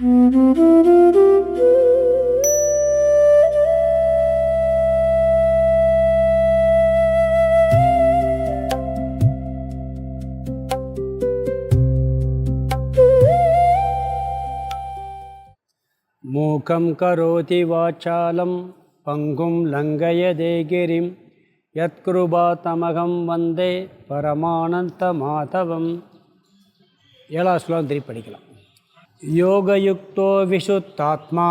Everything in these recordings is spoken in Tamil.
மூகம் கரோதி வாசாலம் பங்கும் லங்கயதே கிரிம் யத்கிருபாதமகம் வந்தே பரமானந்த மாதவம். 7வது ஸ்லோகம் திருப்பி படிக்கலாம். யோகயுக்தோ விஷுத்தாத்மா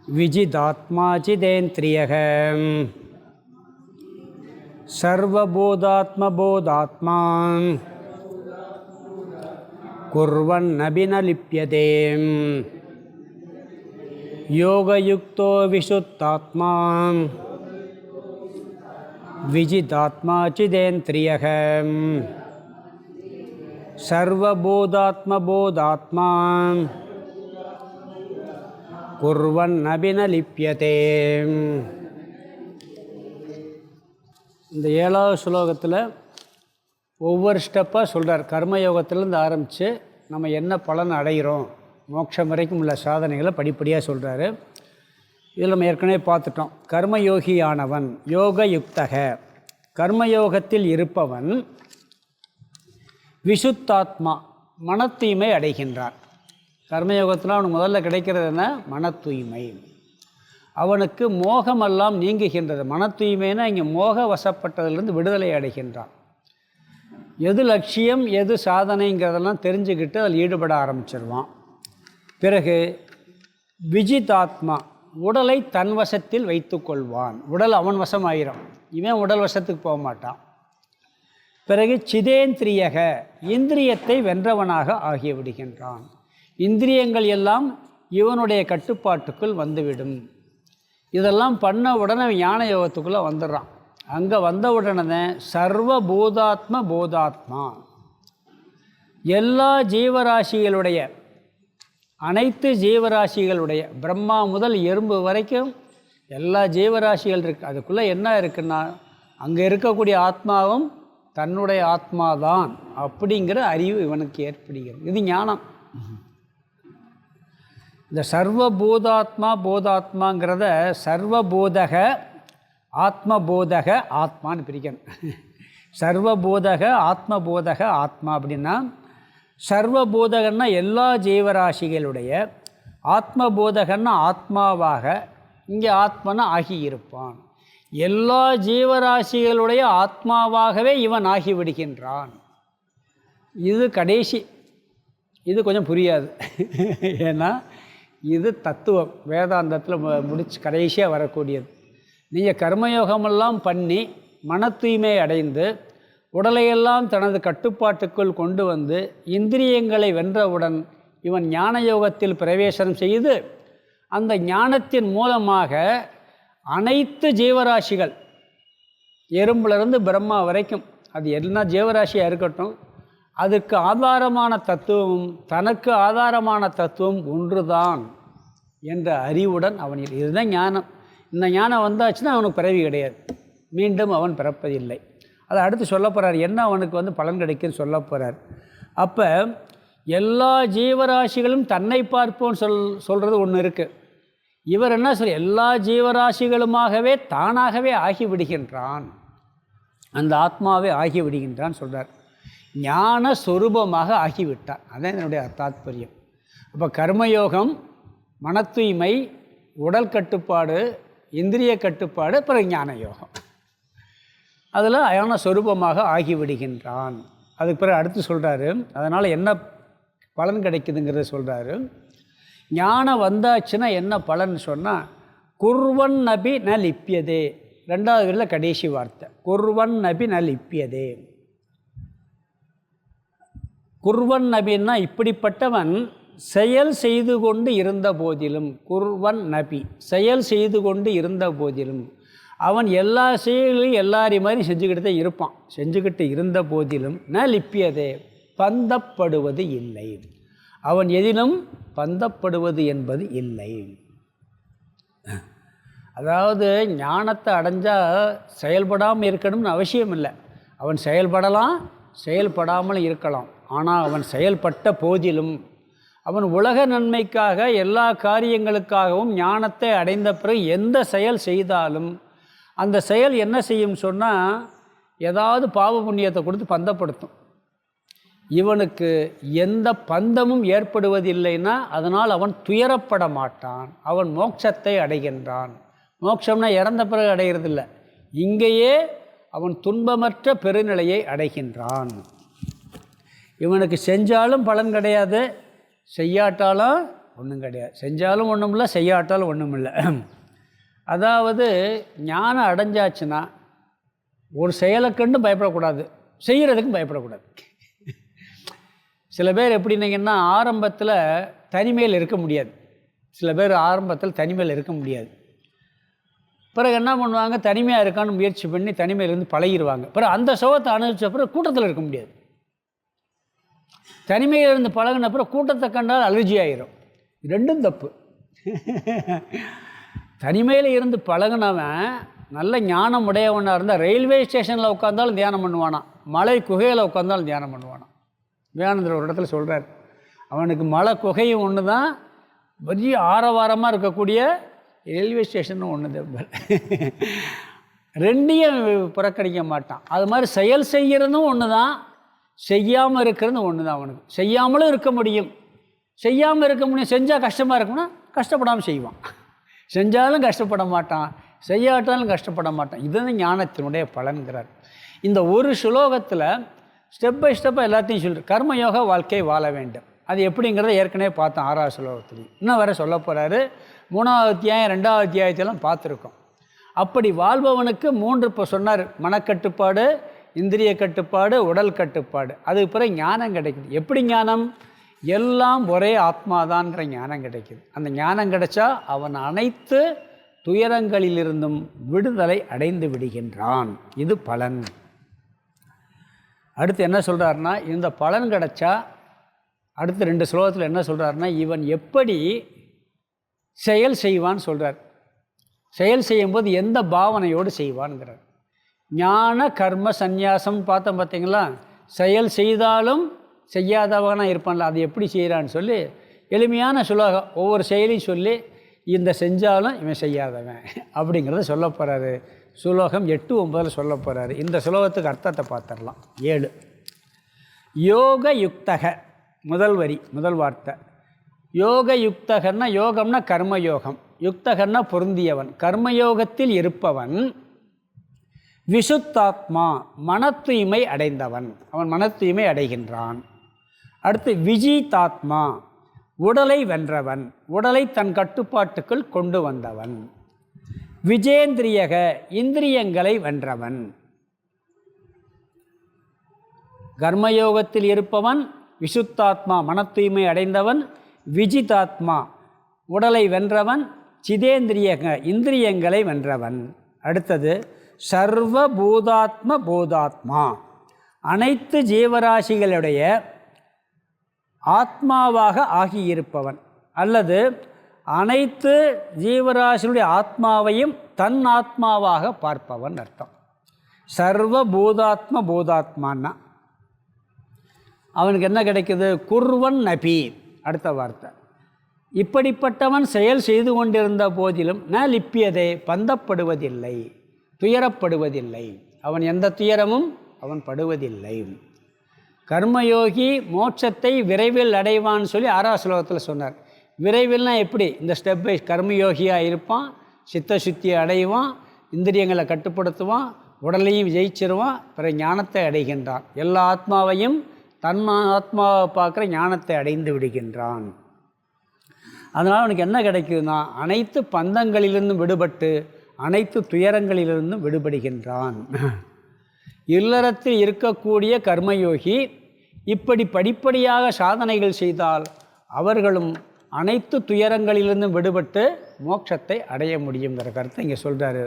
விஜிதாத்மா சிதேந்திரியக சர்வபோதாத்மபோதாத்மா குர்வன்னபி ந லிப்யதே. யோகயுக்தோ விஷுத்தாத்மா விஜிதாத்மா சிதேந்திரியக சர்வபோதாத்மபோதாத்மா குர்வன்னபி ந லிப்யதே. இந்த 7வது ஸ்லோகத்தில் ஒவ்வொரு ஸ்டெப்பாக சொல்கிறார். கர்மயோகத்திலேருந்து ஆரம்பித்து நம்ம என்ன பலன் அடைகிறோம், மோட்சம் வரைக்கும் உள்ள சாதனைகளை படிப்படியாக சொல்கிறாரு. இதில் நம்ம ஏற்கனவே பார்த்துட்டோம். கர்மயோகியானவன் யோக யுக்தக, கர்மயோகத்தில் இருப்பவன் விஷுத்தாத்மா மன தூய்மை அடைகின்றான். கர்மயோகத்தில் அவனுக்கு முதல்ல கிடைக்கிறது என்ன? மன தூய்மை. அவனுக்கு மோகமெல்லாம் நீங்குகின்றது. மன தூய்மைன்னா இங்கே மோக வசப்பட்டதிலிருந்து விடுதலை அடைகின்றான். எது லட்சியம் எது சாதனைங்கிறதெல்லாம் தெரிஞ்சுக்கிட்டு அதில் ஈடுபட ஆரம்பிச்சிருவான். பிறகு விஜிதாத்மா உடலை தன் வசத்தில் வைத்து கொள்வான். உடல் அவன் வசம் ஆயிரும், இவன் உடல் வசத்துக்கு போக மாட்டான். பிறகு சிதேந்திரியக இந்திரியத்தை வென்றவனாக ஆகிவிடுகின்றான். இந்திரியங்கள் எல்லாம் இவனுடைய கட்டுப்பாட்டுக்குள் வந்துவிடும். இதெல்லாம் பண்ண உடனே ஞான யோகத்துக்குள்ளே வந்துடுறான். அங்கே வந்த உடனே சர்வபூதாத்ம போதாத்மா எல்லா ஜீவராசிகளுடைய அனைத்து ஜீவராசிகளுடைய பிரம்மா முதல் எறும்பு வரைக்கும் எல்லா ஜீவராசிகள் இருக்குது. அதுக்குள்ளே என்ன இருக்குன்னா அங்கே இருக்கக்கூடிய ஆத்மாவும் தன்னுடைய ஆத்மாதான் அப்படிங்கிற அறிவு இவனுக்கு ஏற்படுகிறது. இது ஞானம். இந்த சர்வபூதாத்மா போதாத்மாங்கிறத சர்வபோதக ஆத்மபோதக ஆத்மான்னு பிரிக்கணும். சர்வபோதக ஆத்மபோதக ஆத்மா அப்படின்னா, சர்வபோதகன்னா எல்லா ஜீவராசிகளுடைய, ஆத்மபோதகன்னா ஆத்மாவாக, இங்கே ஆத்மனா ஆகியிருப்பான். எல்லா ஜீவராசிகளுடைய ஆத்மாவாகவே இவன் ஆகிவிடுகின்றான். இது கடைசி, இது கொஞ்சம் புரியாது. ஏன்னா இது தத்துவம் வேதாந்தத்தில் முடிச்சு கடைசியாக வரக்கூடியது. நீங்கள் கர்மயோகமெல்லாம் பண்ணி மன தூய்மை அடைந்து உடலையெல்லாம் தனது கட்டுப்பாட்டுக்குள் கொண்டு வந்து இந்திரியங்களை வென்றவுடன் இவன் ஞான யோகத்தில் பிரவேசனம் செய்து அந்த ஞானத்தின் மூலமாக அனைத்து ஜீவராசிகள் எறும்பிலிருந்து பிரம்மா வரைக்கும் அது என்ன ஜீவராசியாக இருக்கட்டும், அதுக்கு ஆதாரமான தத்துவமும் தனக்கு ஆதாரமான தத்துவம் ஒன்றுதான் என்ற அறிவுடன் அவன், இதுதான் ஞானம். இந்த ஞானம் வந்தாச்சுன்னா அவனுக்கு பிறவி கிடையாது, மீண்டும் அவன் பிறப்பதில்லை. அதை அடுத்து சொல்ல போகிறார். என்ன அவனுக்கு பலன் கிடைக்குன்னு சொல்ல போகிறார். அப்போ எல்லா ஜீவராசிகளும் தன்னை பார்ப்போன்னு சொல்கிறது ஒன்று இருக்குது. இவர் என்ன சொல்ல, எல்லா ஜீவராசிகளுமாகவே தானாகவே ஆகிவிடுகின்றான், அந்த ஆத்மாவே ஆகிவிடுகின்றான் சொல்கிறார். ஞான சொரூபமாக ஆகிவிட்டான். அதான் என்னுடைய தாத்பரியம். அப்போ கர்மயோகம், மன தூய்மை, உடல் கட்டுப்பாடு, இந்திரிய கட்டுப்பாடு, பிறகு ஞான யோகம், அதில் ஞான சொரூபமாக ஆகிவிடுகின்றான். அதுக்கு பிறகு அடுத்து சொல்கிறாரு. அதனால் என்ன பலன் கிடைக்குதுங்கிறத சொல்கிறாரு. ஞானம் வந்தாச்சுன்னா என்ன பலன் சொன்னால், குர்வன் நபி ந லிப்பியதே. 2வது வரியில் கடைசி வார்த்தை குர்வன் நபி ந லிப்பியதே. குர்வன் நபின்னா இப்படிப்பட்டவன் செயல் செய்து கொண்டு இருந்த போதிலும், குர்வன் நபி செயல் செய்து கொண்டு இருந்த போதிலும், அவன் எல்லா செயல்களையும் எல்லாரையும் மாதிரி செஞ்சுக்கிட்டு தான் இருப்பான். செஞ்சுக்கிட்டு இருந்த போதிலும் ந லிப்பியதே பந்தப்படுவது இல்லை. அவன் எதிலும் பந்தப்படுவது என்பது இல்லை. அதாவது ஞானத்தை அடைஞ்சால் செயல்படாமல் இருக்கணும்னு அவசியம் இல்லை. அவன் செயல்படலாம், செயல்படாமல் இருக்கலாம். ஆனால் அவன் செயல்பட்ட போதிலும் அவன் உலக நன்மைக்காக எல்லா காரியங்களுக்காகவும் ஞானத்தை அடைந்த பிறகு எந்த செயல் செய்தாலும் அந்த செயல் என்ன செய்யும் சொன்னால் ஏதாவது பாவ புண்ணியத்தை கொடுத்து பந்தப்படுத்தும். இவனுக்கு எந்த பந்தமும் ஏற்படுவதில்லைன்னா அதனால் அவன் துயரப்பட மாட்டான், அவன் மோட்சத்தை அடைகின்றான். மோட்சம்னா இறந்த பிறகு அடைகிறதில்லை, இங்கேயே அவன் துன்பமற்ற பெருநிலையை அடைகின்றான். இவனுக்கு செஞ்சாலும் பலன் கிடையாது, செய்யாட்டாலும் ஒன்றும் கிடையாது. செஞ்சாலும் ஒன்றும் இல்லை, செய்யாட்டாலும் ஒன்றும் இல்லை. அதாவது ஞானம் அடைஞ்சாச்சுன்னா ஒரு செயலை கண்டு பயப்படக்கூடாது, செய்கிறதுக்கும் பயப்படக்கூடாது. சில பேர் எப்படின்னீங்கன்னா ஆரம்பத்தில் தனிமையில் இருக்க முடியாது. சில பேர் ஆரம்பத்தில் தனிமையில் இருக்க முடியாது. பிறகு என்ன பண்ணுவாங்க, தனிமையாக இருக்கான்னு முயற்சி பண்ணி தனிமையிலேருந்து பழகிடுவாங்க. பிறகு அந்த சுகத்தை அனுபவிச்ச பிறகு கூட்டத்தில் இருக்க முடியாது. தனிமையிலிருந்து பழகின பிறகு கூட்டத்தை கண்டால் அலர்ஜி ஆகிரும். ரெண்டும் தப்பு. தனிமையில் இருந்து பழகினவன் நல்ல ஞானம் உடையவனாக இருந்தால் ரயில்வே ஸ்டேஷனில் உட்காந்தாலும் தியானம் பண்ணுவானா, மலை குகையில் உட்காந்தாலும் தியானம் பண்ணுவானா. விவேகானந்தர் ஒரு இடத்துல சொல்கிறார், அவனுக்கு மலை குகையும் ஒன்று தான், பெரிய ஆரவாரமாக இருக்கக்கூடிய ரயில்வே ஸ்டேஷனும் ஒன்று தான். ரெண்டையும் புறக்கணிக்க மாட்டான். அது மாதிரி செயல் செய்கிறதும் ஒன்று தான், செய்யாமல் இருக்கிறது ஒன்று தான். அவனுக்கு செய்யாமலும் இருக்க முடியும், செய்யாமல் இருக்க முடியும். செஞ்சால் கஷ்டமாக இருக்கும்னா கஷ்டப்படாமல் செய்வான், செஞ்சாலும் கஷ்டப்பட மாட்டான், செய்யாட்டாலும் கஷ்டப்பட மாட்டான். இதுதான் ஞானத்தினுடைய பலன்கிறார். இந்த ஒரு ஸ்லோகத்தில் ஸ்டெப் பை ஸ்டெப்பாக எல்லாத்தையும் சொல்லிட்டு கர்மயோக வாழ்க்கை வாழ வேண்டும். அது எப்படிங்கிறத ஏற்கனவே பார்த்தோம் 6வது ஸ்லோகத்துலேயும். இன்னும் வேறு சொல்ல போகிறாரு. 3வது அத்தியாயம் 2வது அத்தியாயத்தெல்லாம் பார்த்துருக்கோம். அப்படி வாழ்பவனுக்கு 3 இப்போ சொன்னார், மனக்கட்டுப்பாடு, இந்திரிய கட்டுப்பாடு, உடல் கட்டுப்பாடு. அதுக்கு பிறகு ஞானம் கிடைக்குது. எப்படி ஞானம்? எல்லாம் ஒரே ஆத்மாதான்ங்கிற ஞானம் கிடைக்குது. அந்த ஞானம் கிடைச்சா அவன் அனைத்து துயரங்களிலிருந்தும் விடுதலை அடைந்து விடுகின்றான். இது பலன். அடுத்து என்ன சொல்கிறாருன்னா, இந்த பலன் கிடைச்சா அடுத்த 2 ஸ்லோகத்தில் என்ன சொல்கிறாருன்னா, இவன் எப்படி செயல் செய்வான்னு சொல்கிறார். செயல் செய்யும்போது எந்த பாவனையோடு செய்வான்ங்கிறார். ஞான கர்ம சந்நியாசம் பார்த்தோம் பார்த்தீங்களா. செயல் செய்தாலும் செய்யாதவனாக இருப்பான்ல, அது எப்படி செய்கிறான்னு சொல்லி எளிமையான சுலோகம் ஒவ்வொரு செயலையும் சொல்லி இந்த செஞ்சாலும் இவன் செய்யாதவன் அப்படிங்கிறத சொல்ல போகிறாரு. சுலோகம் 8, 9 சொல்ல போகிறாரு. இந்த சுலோகத்துக்கு அர்த்தத்தை பார்த்துடலாம். 7 யோக யுக்தக, முதல் வரி, முதல் வார்த்தை. யோக யுக்தகன்னா, யோகம்னா கர்மயோகம், யுக்தகன்னா பொருந்தியவன், கர்மயோகத்தில் இருப்பவன். விசுத்தாத்மா, மன தூய்மை அடைந்தவன், அவன் மன தூய்மை அடைகின்றான். அடுத்து விஜிதாத்மா, உடலை வென்றவன், உடலை தன் கட்டுப்பாட்டுக்குள் கொண்டு வந்தவன். விஜேந்திரியக, இந்திரியங்களை வென்றவன். கர்மயோகத்தில் இருப்பவன் விசுத்தாத்மா, மன தூய்மை அடைந்தவன். விஜிதாத்மா, உடலை வென்றவன். சிதேந்திரியக, இந்திரியங்களை வென்றவன். அடுத்தது சர்வபூதாத்ம பூதாத்மா, அனைத்து ஜீவராசிகளுடைய ஆத்மாவாக ஆகியிருப்பவன், அல்லது அனைத்து ஜீவராசிகளுடைய ஆத்மாவையும் தன் ஆத்மாவாக பார்ப்பவன் அர்த்தம். சர்வபூதாத்ம பூதாத்மான்னா அவனுக்கு என்ன கிடைக்குது? குர்வன் நபி, அடுத்த வார்த்தை. இப்படிப்பட்டவன் செயல் செய்து கொண்டிருந்த போதிலும் ந லிப்பியதே, பந்தப்படுவதில்லை, துயரப்படுவதில்லை. அவன் எந்த துயரமும் அவன் படுவதில்லை. கர்மயோகி மோட்சத்தை விரைவில் அடைவான்னு சொல்லி 6வது ஸ்லோகத்தில் சொன்னார். விரைவில்னா எப்படி? இந்த ஸ்டெப் பை கர்மயோகியாக இருப்பான், சித்த சுத்தியை அடைவான், இந்திரியங்களை கட்டுப்படுத்துவான், உடலையும் ஜெயிச்சிருவான், பிறகு ஞானத்தை அடைகின்றான். எல்லா ஆத்மாவையும் தன் ஆத்மாவை பார்க்குற ஞானத்தை அடைந்து விடுகின்றான். அதனால் அவனுக்கு என்ன கிடைக்குதுன்னா, அனைத்து பந்தங்களிலிருந்தும் விடுபட்டு அனைத்து துயரங்களிலிருந்தும் விடுபடுகின்றான். இல்லறத்தில் இருக்கக்கூடிய கர்மயோகி இப்படி படிப்படியாக சாதனைகள் செய்தால் அவர்களும் அனைத்து துயரங்களிலிருந்தும் விடுபட்டு மோட்சத்தை அடைய முடியுங்கிற கருத்தை இங்கே சொல்கிறாரு.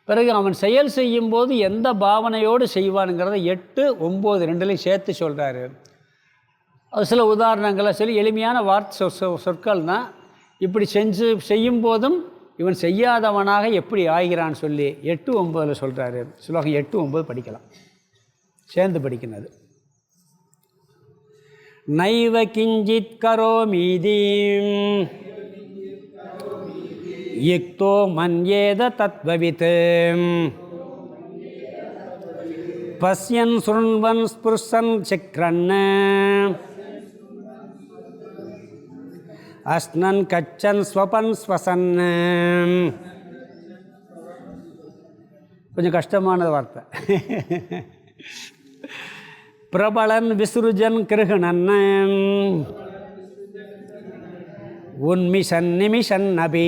பிறகு அவன் செயல் செய்யும்போது எந்த பாவனையோடு செய்வானுங்கிறத 8, 9 2லையும் சேர்த்து சொல்கிறாரு. அது சில உதாரணங்களை சொல்லி எளிமையான வார்த்தை சொற்கள் தான். இப்படி செய்யும்போதும் இவன் செய்யாதவனாக எப்படி ஆகிறான்னு சொல்லி 8, 9 சொல்கிறாரு. ஸ்லோகம் 8, 9 படிக்கலாம், சேர்ந்து படிக்கிறது. நைவ கிஞ்சித் கரோமீதி யுக்தோ மன்யேத தத்வவித் பஸ்யன் சுருண்வன் ஸ்புர்ஷன் சிக்ரன் அஸ்னன் கச்சன் ஸ்வபன் ஸ்வசன். கொஞ்சம் கஷ்டமான வார்த்தை. பிரபலன் விசுருஜன் கிருஹணன் உன்மிஷன் நிமிஷன் அபி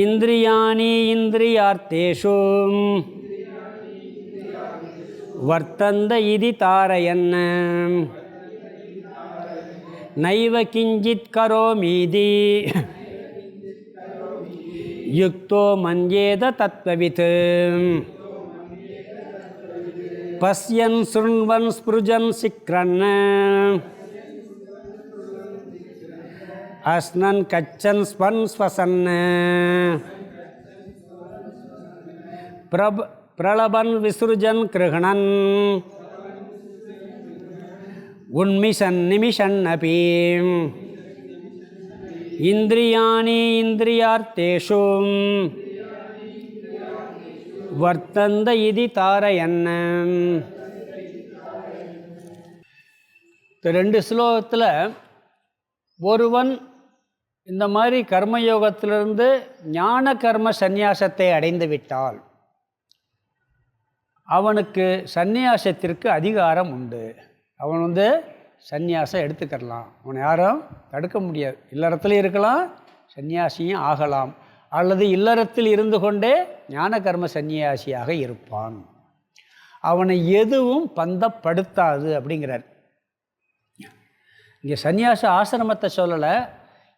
இந்திரியாணி இந்திரியார்த்தேஷு வர்த்தந்த இதி தாரயன் நைவ கிஞ்சித் கரோமீதி யுக்தோ மன்யேத தத்வவித் பஸ்யன் சுருண்வன் ஸ்புருஜன் சிக்ரன் அஸ்னன் கச்சன் ஸ்வன் ஸ்வசன். பிரலபன் விசுருஜன் கிருஹணன் உன்மிஷன் நிமிஷன் அபி இந்திரியாணி இந்திரியார்த்தேஷு வர்த்தந்த இதி தாரயன். ரெண்டு ஸ்லோகத்தில் ஒருவன் இந்த மாதிரி கர்மயோகத்திலிருந்து ஞான கர்ம சந்நியாசத்தை அடைந்து விட்டால் அவனுக்கு சந்நியாசத்திற்கு அதிகாரம் உண்டு. அவன் சந்நியாசம் எடுத்துக்கலாம், அவனை யாரும் தடுக்க முடியாது. இல்லறத்தில் இருக்கலாம், சந்நியாசியும் ஆகலாம், அல்லது இல்லறத்தில் இருந்து கொண்டே ஞான கர்ம சந்நியாசியாக இருப்பான். அவனை எதுவும் பந்தப்படுத்தாது அப்படிங்கிறார். இங்கே சந்நியாச ஆசிரமத்தை சொல்லலை,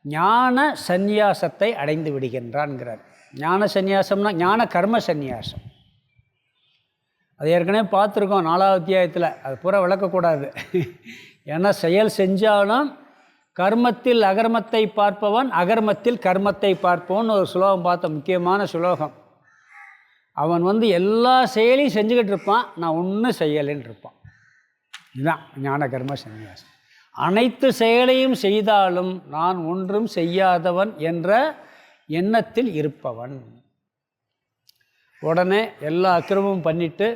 ஞான சந்நியாசத்தை அடைந்து விடுகின்றான்ங்கிறார். ஞான சந்நியாசம்னா ஞான கர்ம சந்நியாசம். அது ஏற்கனவே பார்த்துருக்கோம் 4வது அத்தியாயத்தில். அது பூரா விளக்கக்கூடாது. ஏன்னா செயல் செஞ்சாலும் கர்மத்தில் அகர்மத்தை பார்ப்பவன், அகர்மத்தில் கர்மத்தை பார்ப்பவன் ஒரு சுலோகம் பார்த்த முக்கியமான சுலோகம். அவன் எல்லா செயலையும் செஞ்சுக்கிட்டு இருப்பான், நான் ஒன்றும் செய்யலைன்னு இருப்பான். இதுதான் ஞான கர்ம சந்நியாசம். அனைத்து செயலையும் செய்தாலும் நான் ஒன்றும் செய்யாதவன் என்ற எண்ணத்தில் இருப்பவன். உடனே எல்லா அக்கிரமும் பண்ணிவிட்டு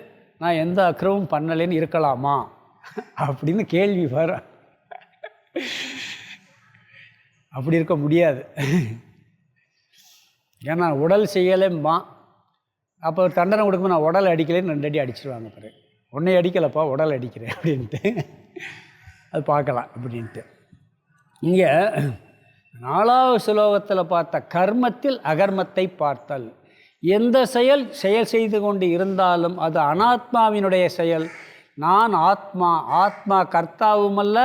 நான் எந்த அக்கிரமும் பண்ணலைன்னு இருக்கலாமா அப்படின்னு கேள்வி வர. அப்படி இருக்க முடியாது. ஏன்னா உடல் செய்யலைம்மா, அப்போ தண்டனை கொடுக்கும்போது நான் உடல் அடிக்கலைன்னு 2 அடி அடிச்சிருவாங்க. பிறகு உன்னை அடிக்கலைப்பா, உடல் அடிக்கிறேன் அப்படின்ட்டு அது பார்க்கலாம் அப்படின்ட்டு. இங்கே 4வது ஸ்லோகத்தில் பார்த்த கர்மத்தில் அகர்மத்தை பார்த்தல். எந்த செயல் செய்து கொண்டு இருந்தாலும் அது அனாத்மாவினுடைய செயல். நான் ஆத்மா, ஆத்மா கர்த்தாவுமல்ல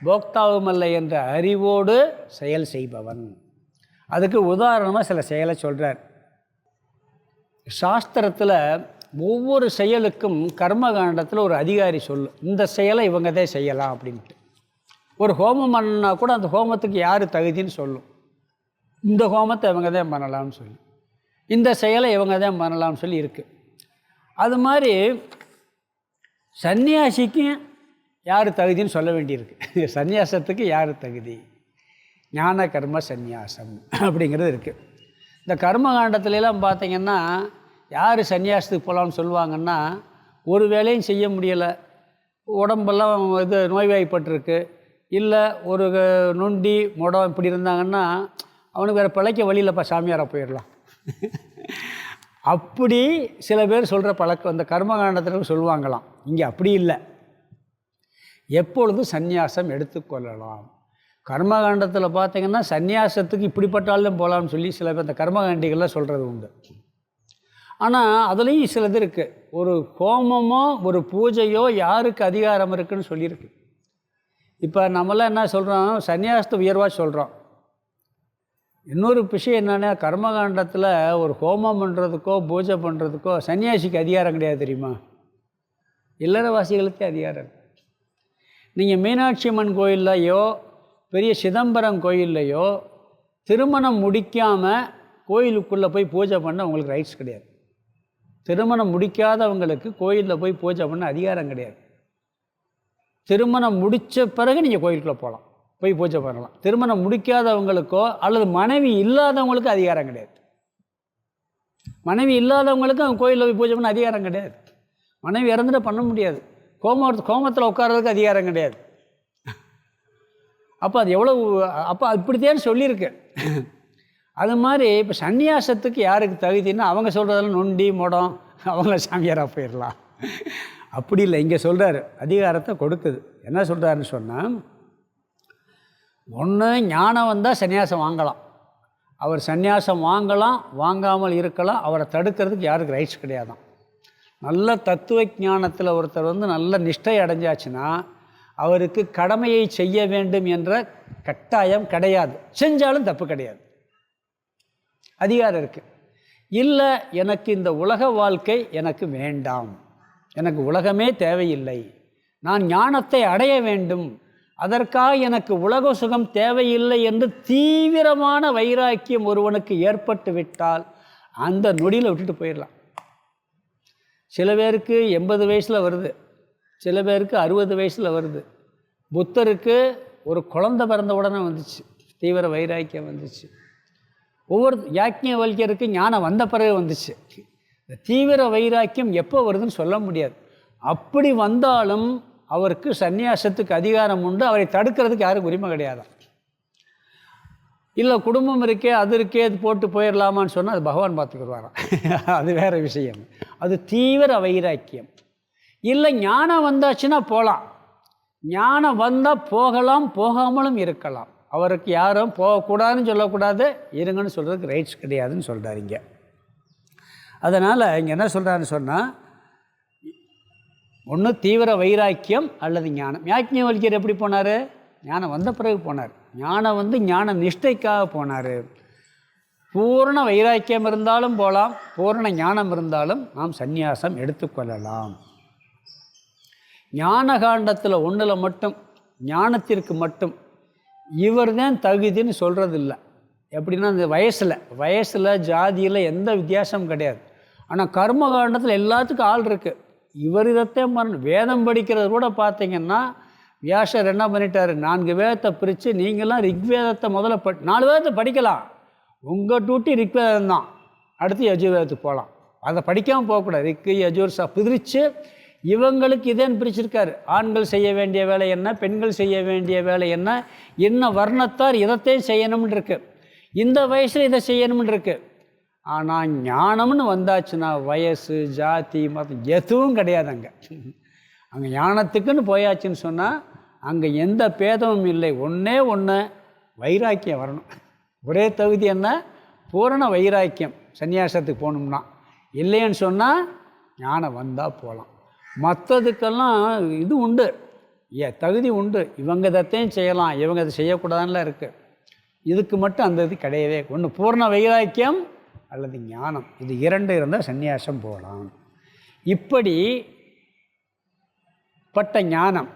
போக்தாவுமல்ல என்ற அறிவோடு செயல் செய்பவன். அதுக்கு உதாரணமாக சில செயலை சொல்கிறார். சாஸ்திரத்தில் ஒவ்வொரு செயலுக்கும் கர்மகாண்டத்தில் ஒரு அதிகாரி சொல்லும், இந்த செயலை இவங்க தான் செய்யலாம் அப்படின்ட்டு. ஒரு ஹோமம் பண்ணா கூட அந்த ஹோமத்துக்கு யார் தகுதின்னு சொல்லும். இந்த ஹோமத்தை இவங்க தான் பண்ணலாம்னு சொல்லி, இந்த செயலை இவங்க தான் பண்ணலாம்னு சொல்லி இருக்குது. அது மாதிரி சந்நியாசிக்கும் யார் தகுதின்னு சொல்ல வேண்டியிருக்கு. சந்நியாசத்துக்கு யார் தகுதி? ஞான கர்ம சந்நியாசம் அப்படிங்கிறது இருக்குது. இந்த கர்மகாண்டத்துலலாம் பார்த்திங்கன்னா யார் சந்நியாசத்துக்கு போகலான்னு சொல்லுவாங்கன்னா, ஒரு வேலையும் செய்ய முடியலை, உடம்பெல்லாம் நோய்வாய்ப்பட்டிருக்கு, இல்லை ஒரு நொண்டி முடம் இப்படி இருந்தாங்கன்னா அவனுக்கு வேறு பிழைக்க வழியிலப்பா, சாமியாராக போயிடலாம். அப்படி சில பேர் சொல்கிற பழக்கம் அந்த கர்மகாண்டத்தில் சொல்லுவாங்களாம். இங்கே அப்படி இல்லை, எப்பொழுதும் சந்நியாசம் எடுத்துக்கொள்ளலாம். கர்மகாண்டத்தில் பார்த்திங்கன்னா சந்நியாசத்துக்கு இப்படிப்பட்டாலும் போகலான்னு சொல்லி சில பேர் அந்த கர்மகாண்டிகள்லாம் சொல்கிறது உண்டு. ஆனால் அதுலேயும் சிலது இருக்குது. ஒரு ஹோமமோ ஒரு பூஜையோ யாருக்கு அதிகாரம் இருக்குதுன்னு சொல்லியிருக்கு. இப்போ நம்மளாம் என்ன சொல்கிறோம், சந்நியாசத்தை உயர்வாக சொல்கிறோம். இன்னொரு விஷயம் என்னென்னா, கர்மகாண்டத்தில் ஒரு ஹோமம் பண்ணுறதுக்கோ பூஜை பண்ணுறதுக்கோ சன்னியாசிக்கு அதிகாரம் கிடையாது தெரியுமா? இல்லறவாசிகளுக்கே அதிகாரம். நீங்கள் மீனாட்சி அம்மன் கோயில்லையோ பெரிய சிதம்பரம் கோயில்லையோ திருமணம் முடிக்காமல் கோயிலுக்குள்ளே போய் பூஜை பண்ண உங்களுக்கு ரைட்ஸ் கிடையாது. திருமணம் முடிக்காதவங்களுக்கு கோயிலில் போய் பூஜை பண்ண அதிகாரம் கிடையாது. திருமணம் முடித்த பிறகு நீங்கள் கோயிலுக்குள்ளே போகலாம், போய் பூஜை பண்ணலாம். திருமணம் முடிக்காதவங்களுக்கோ அல்லது மனைவி இல்லாதவங்களுக்கும் அதிகாரம் கிடையாது. மனைவி இல்லாதவங்களுக்கு அவங்க கோயிலில் போய் பூஜை பண்ண அதிகாரம் கிடையாது. மனைவி இறந்துட்டு பண்ண முடியாது. கோமத்தில் உட்கார்றதுக்கு அதிகாரம் கிடையாது. அப்போ அது எவ்வளோ, அப்போ இப்படித்தேன்னு சொல்லியிருக்கு. அது மாதிரி இப்போ சன்னியாசத்துக்கு யாருக்கு தகுதின்னா அவங்க சொல்கிறதெல்லாம் நொண்டி மொடம், அவங்கள சாமியாராக போயிடலாம். அப்படி இல்லை, இங்கே சொல்கிறார், அதிகாரத்தை கொடுக்குது. என்ன சொல்கிறாருன்னு சொன்னால், ஒன்று ஞானம் வந்தால் சன்னியாசம் வாங்கலாம். அவர் சன்னியாசம் வாங்கலாம், வாங்காமல் இருக்கலாம். அவரை தடுக்கிறதுக்கு யாருக்கு ரைட்ஸ் கிடையாதான். நல்ல தத்துவ ஞானத்தில் ஒருத்தர் நல்ல நிஷ்டை அடைஞ்சாச்சுன்னா அவருக்கு கடமையை செய்ய வேண்டும் என்ற கட்டாயம் கிடையாது. செஞ்சாலும் தப்பு கிடையாது, அதிகாரம் இருக்குது. இல்லை, எனக்கு இந்த உலக வாழ்க்கை எனக்கு வேண்டாம், எனக்கு உலகமே தேவையில்லை, நான் ஞானத்தை அடைய வேண்டும், அதற்காக எனக்கு உலக சுகம் தேவையில்லை என்று தீவிரமான வைராக்கியம் ஒருவனுக்கு ஏற்பட்டு விட்டால் அந்த நொடியில் விட்டுட்டு போயிடலாம். சில பேருக்கு 80 வயசில் வருது, சில பேருக்கு 60 வயசில் வருது. புத்தருக்கு ஒரு குழந்தை பிறந்த உடனே வந்துச்சு, தீவிர வைராக்கியம் வந்துச்சு. ஒவ்வொரு யாக்ஞவல்கியருக்கு ஞானம் வந்த பிறகு வந்துச்சு. இந்த தீவிர வைராக்கியம் எப்போ வருதுன்னு சொல்ல முடியாது. அப்படி வந்தாலும் அவருக்கு சந்நியாசத்துக்கு அதிகாரம் உண்டு, அவரை தடுக்கிறதுக்கு யாருக்கும் உரிமை கிடையாதான். இல்லை குடும்பம் இருக்கே அது இருக்கே அது போட்டு போயிடலாமான்னு சொன்னால் அது பகவான் பார்த்துக்குருவாராம், அது வேறு விஷயம். அது தீவிர வைராக்கியம். இல்லை ஞானம் வந்தாச்சுன்னா போகலாம், ஞானம் வந்தால் போகலாம், போகாமலும் இருக்கலாம். அவருக்கு யாரும் போகக்கூடாதுன்னு சொல்லக்கூடாது, இருங்கன்னு சொல்கிறதுக்கு ரைட்ஸ் கிடையாதுன்னு சொல்கிறார் இங்கே. அதனால் இங்கே என்ன சொல்கிறாருன்னு சொன்னால், ஒன்று தீவிர வைராக்கியம் அல்லது ஞானம். யாக்ஞவல்கியர் எப்படி போனார்? ஞானம் வந்த பிறகு போனார். ஞானம் ஞான நிஷ்டைக்காக போனார். பூரண வைராக்கியம் இருந்தாலும் போகலாம், பூரண ஞானம் இருந்தாலும் நாம் சந்நியாசம் எடுத்துக்கொள்ளலாம். ஞான காண்டத்தில் ஒன்றில் மட்டும், ஞானத்திற்கு மட்டும் இவர் தான் தகுதின்னு சொல்கிறதில்ல. எப்படின்னா இந்த வயசில் ஜாதியில் எந்த வித்தியாசமும் கிடையாது. ஆனால் கர்ம காண்டத்தில் எல்லாத்துக்கும் ஆள் இருக்குது. இவர் இதைத்தான் பண்ணணும். வேதம் படிக்கிறது கூட பார்த்திங்கன்னா வியாசர் என்ன பண்ணிட்டார், 4 வேதத்தை பிரித்து நீங்களாம் ரிக்வேதத்தை முதல்ல 4 வேதத்தை படிக்கலாம், உங்கள் டியூட்டி ரிக்வேதம் தான், அடுத்து யஜுர்வேதத்துக்கு போகலாம். அதை படிக்காமல் போகக்கூடாது. ரிக்கு யஜுர் பிரித்து இவங்களுக்கு இதேன்னு பிரிச்சிருக்காரு. ஆண்கள் செய்ய வேண்டிய வேலை என்ன, பெண்கள் செய்ய வேண்டிய வேலை என்ன, என்ன வர்ணத்தார் இதத்தையும் செய்யணும்னு இருக்குது, இந்த வயசில் இதை செய்யணும்னு இருக்குது. ஆனால் ஞானம்னு வந்தாச்சுன்னா வயசு ஜாதி மதம் எதுவும் கிடையாது. அங்கே ஞானத்துக்குன்னு போயாச்சுன்னு சொன்னால் அங்கே எந்த பேதமும் இல்லை. ஒன்றே ஒன்று, வைராக்கியம் வரணும். ஒரே தகுதி என்ன? பூரண வைராக்கியம். சன்னியாசத்துக்கு போகணும்னா இல்லைன்னு சொன்னால் ஞானம் வந்தால் போகலாம். மற்றதுக்கெல்லாம் இது உண்டு, தகுதி உண்டு. இவங்க இதைத்தையும் செய்யலாம், இவங்க இதை செய்யக்கூடாதுன்னெலாம் இருக்குது. இதுக்கு மட்டும் அந்த இது கிடையவே. ஒன்று பூரண வைராக்கியம் அல்லது ஞானம், இது 2 இருந்தால் சந்நியாசம் போகலாம். இப்படி பட்ட ஞானம்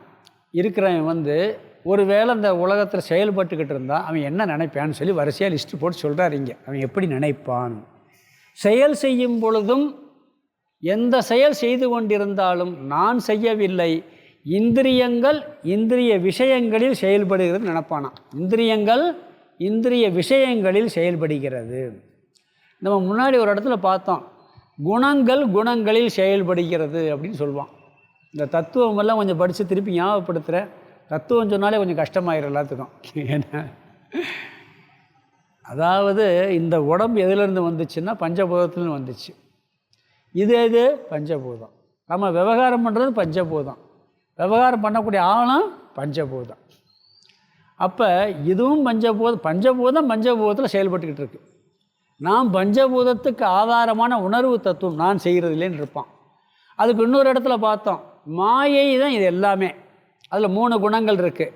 இருக்கிறவன் ஒரு வேளை இந்த உலகத்தில் செயல்பட்டுக்கிட்டு இருந்தால் அவன் என்ன நினைப்பான்னு சொல்லி வரிசையாக லிஸ்ட்டு போட்டு சொல்கிறார் இங்கே. அவன் எப்படி நினைப்பான்? செயல் செய்யும் பொழுதும் எந்த செயல் செய்து கொண்டிருந்தாலும் நான் செய்யவில்லை, இந்திரியங்கள் இந்திரிய விஷயங்களில் செயல்படுகிறது நினைப்பானா. இந்திரியங்கள் இந்திரிய விஷயங்களில் செயல்படுகிறது. நம்ம முன்னாடி ஒரு இடத்துல பார்த்தோம், குணங்கள் குணங்களில் செயல்படுகிறது அப்படின்னு சொல்லுவான். இந்த தத்துவமெல்லாம் கொஞ்சம் படித்து திருப்பி ஞாபகப்படுத்துகிறேன். தத்துவம் சொன்னாலே கொஞ்சம் கஷ்டமாயிரும் எல்லாத்துக்கும். ஏன்னா அதாவது இந்த உடம்பு எதுலேருந்து வந்துச்சுன்னா பஞ்சபூதத்துலேருந்து வந்துச்சு. இது பஞ்சபூதம். நம்ம விவகாரம் பண்ணுறது பஞ்சபூதம், விவகாரம் பண்ணக்கூடிய ஆளும் பஞ்சபூதம். அப்போ இதுவும் பஞ்சபூதத்தில் செயல்பட்டுக்கிட்டு இருக்கு. நாம் பஞ்சபூதத்துக்கு ஆதாரமான உணர்வு தத்துவம் நான் செய்கிறது இல்லைன்னு இருப்பான். அதுக்கு இன்னொரு இடத்துல பார்த்தோம், மாயை தான் இது எல்லாமே. அதில் 3 குணங்கள் இருக்குது.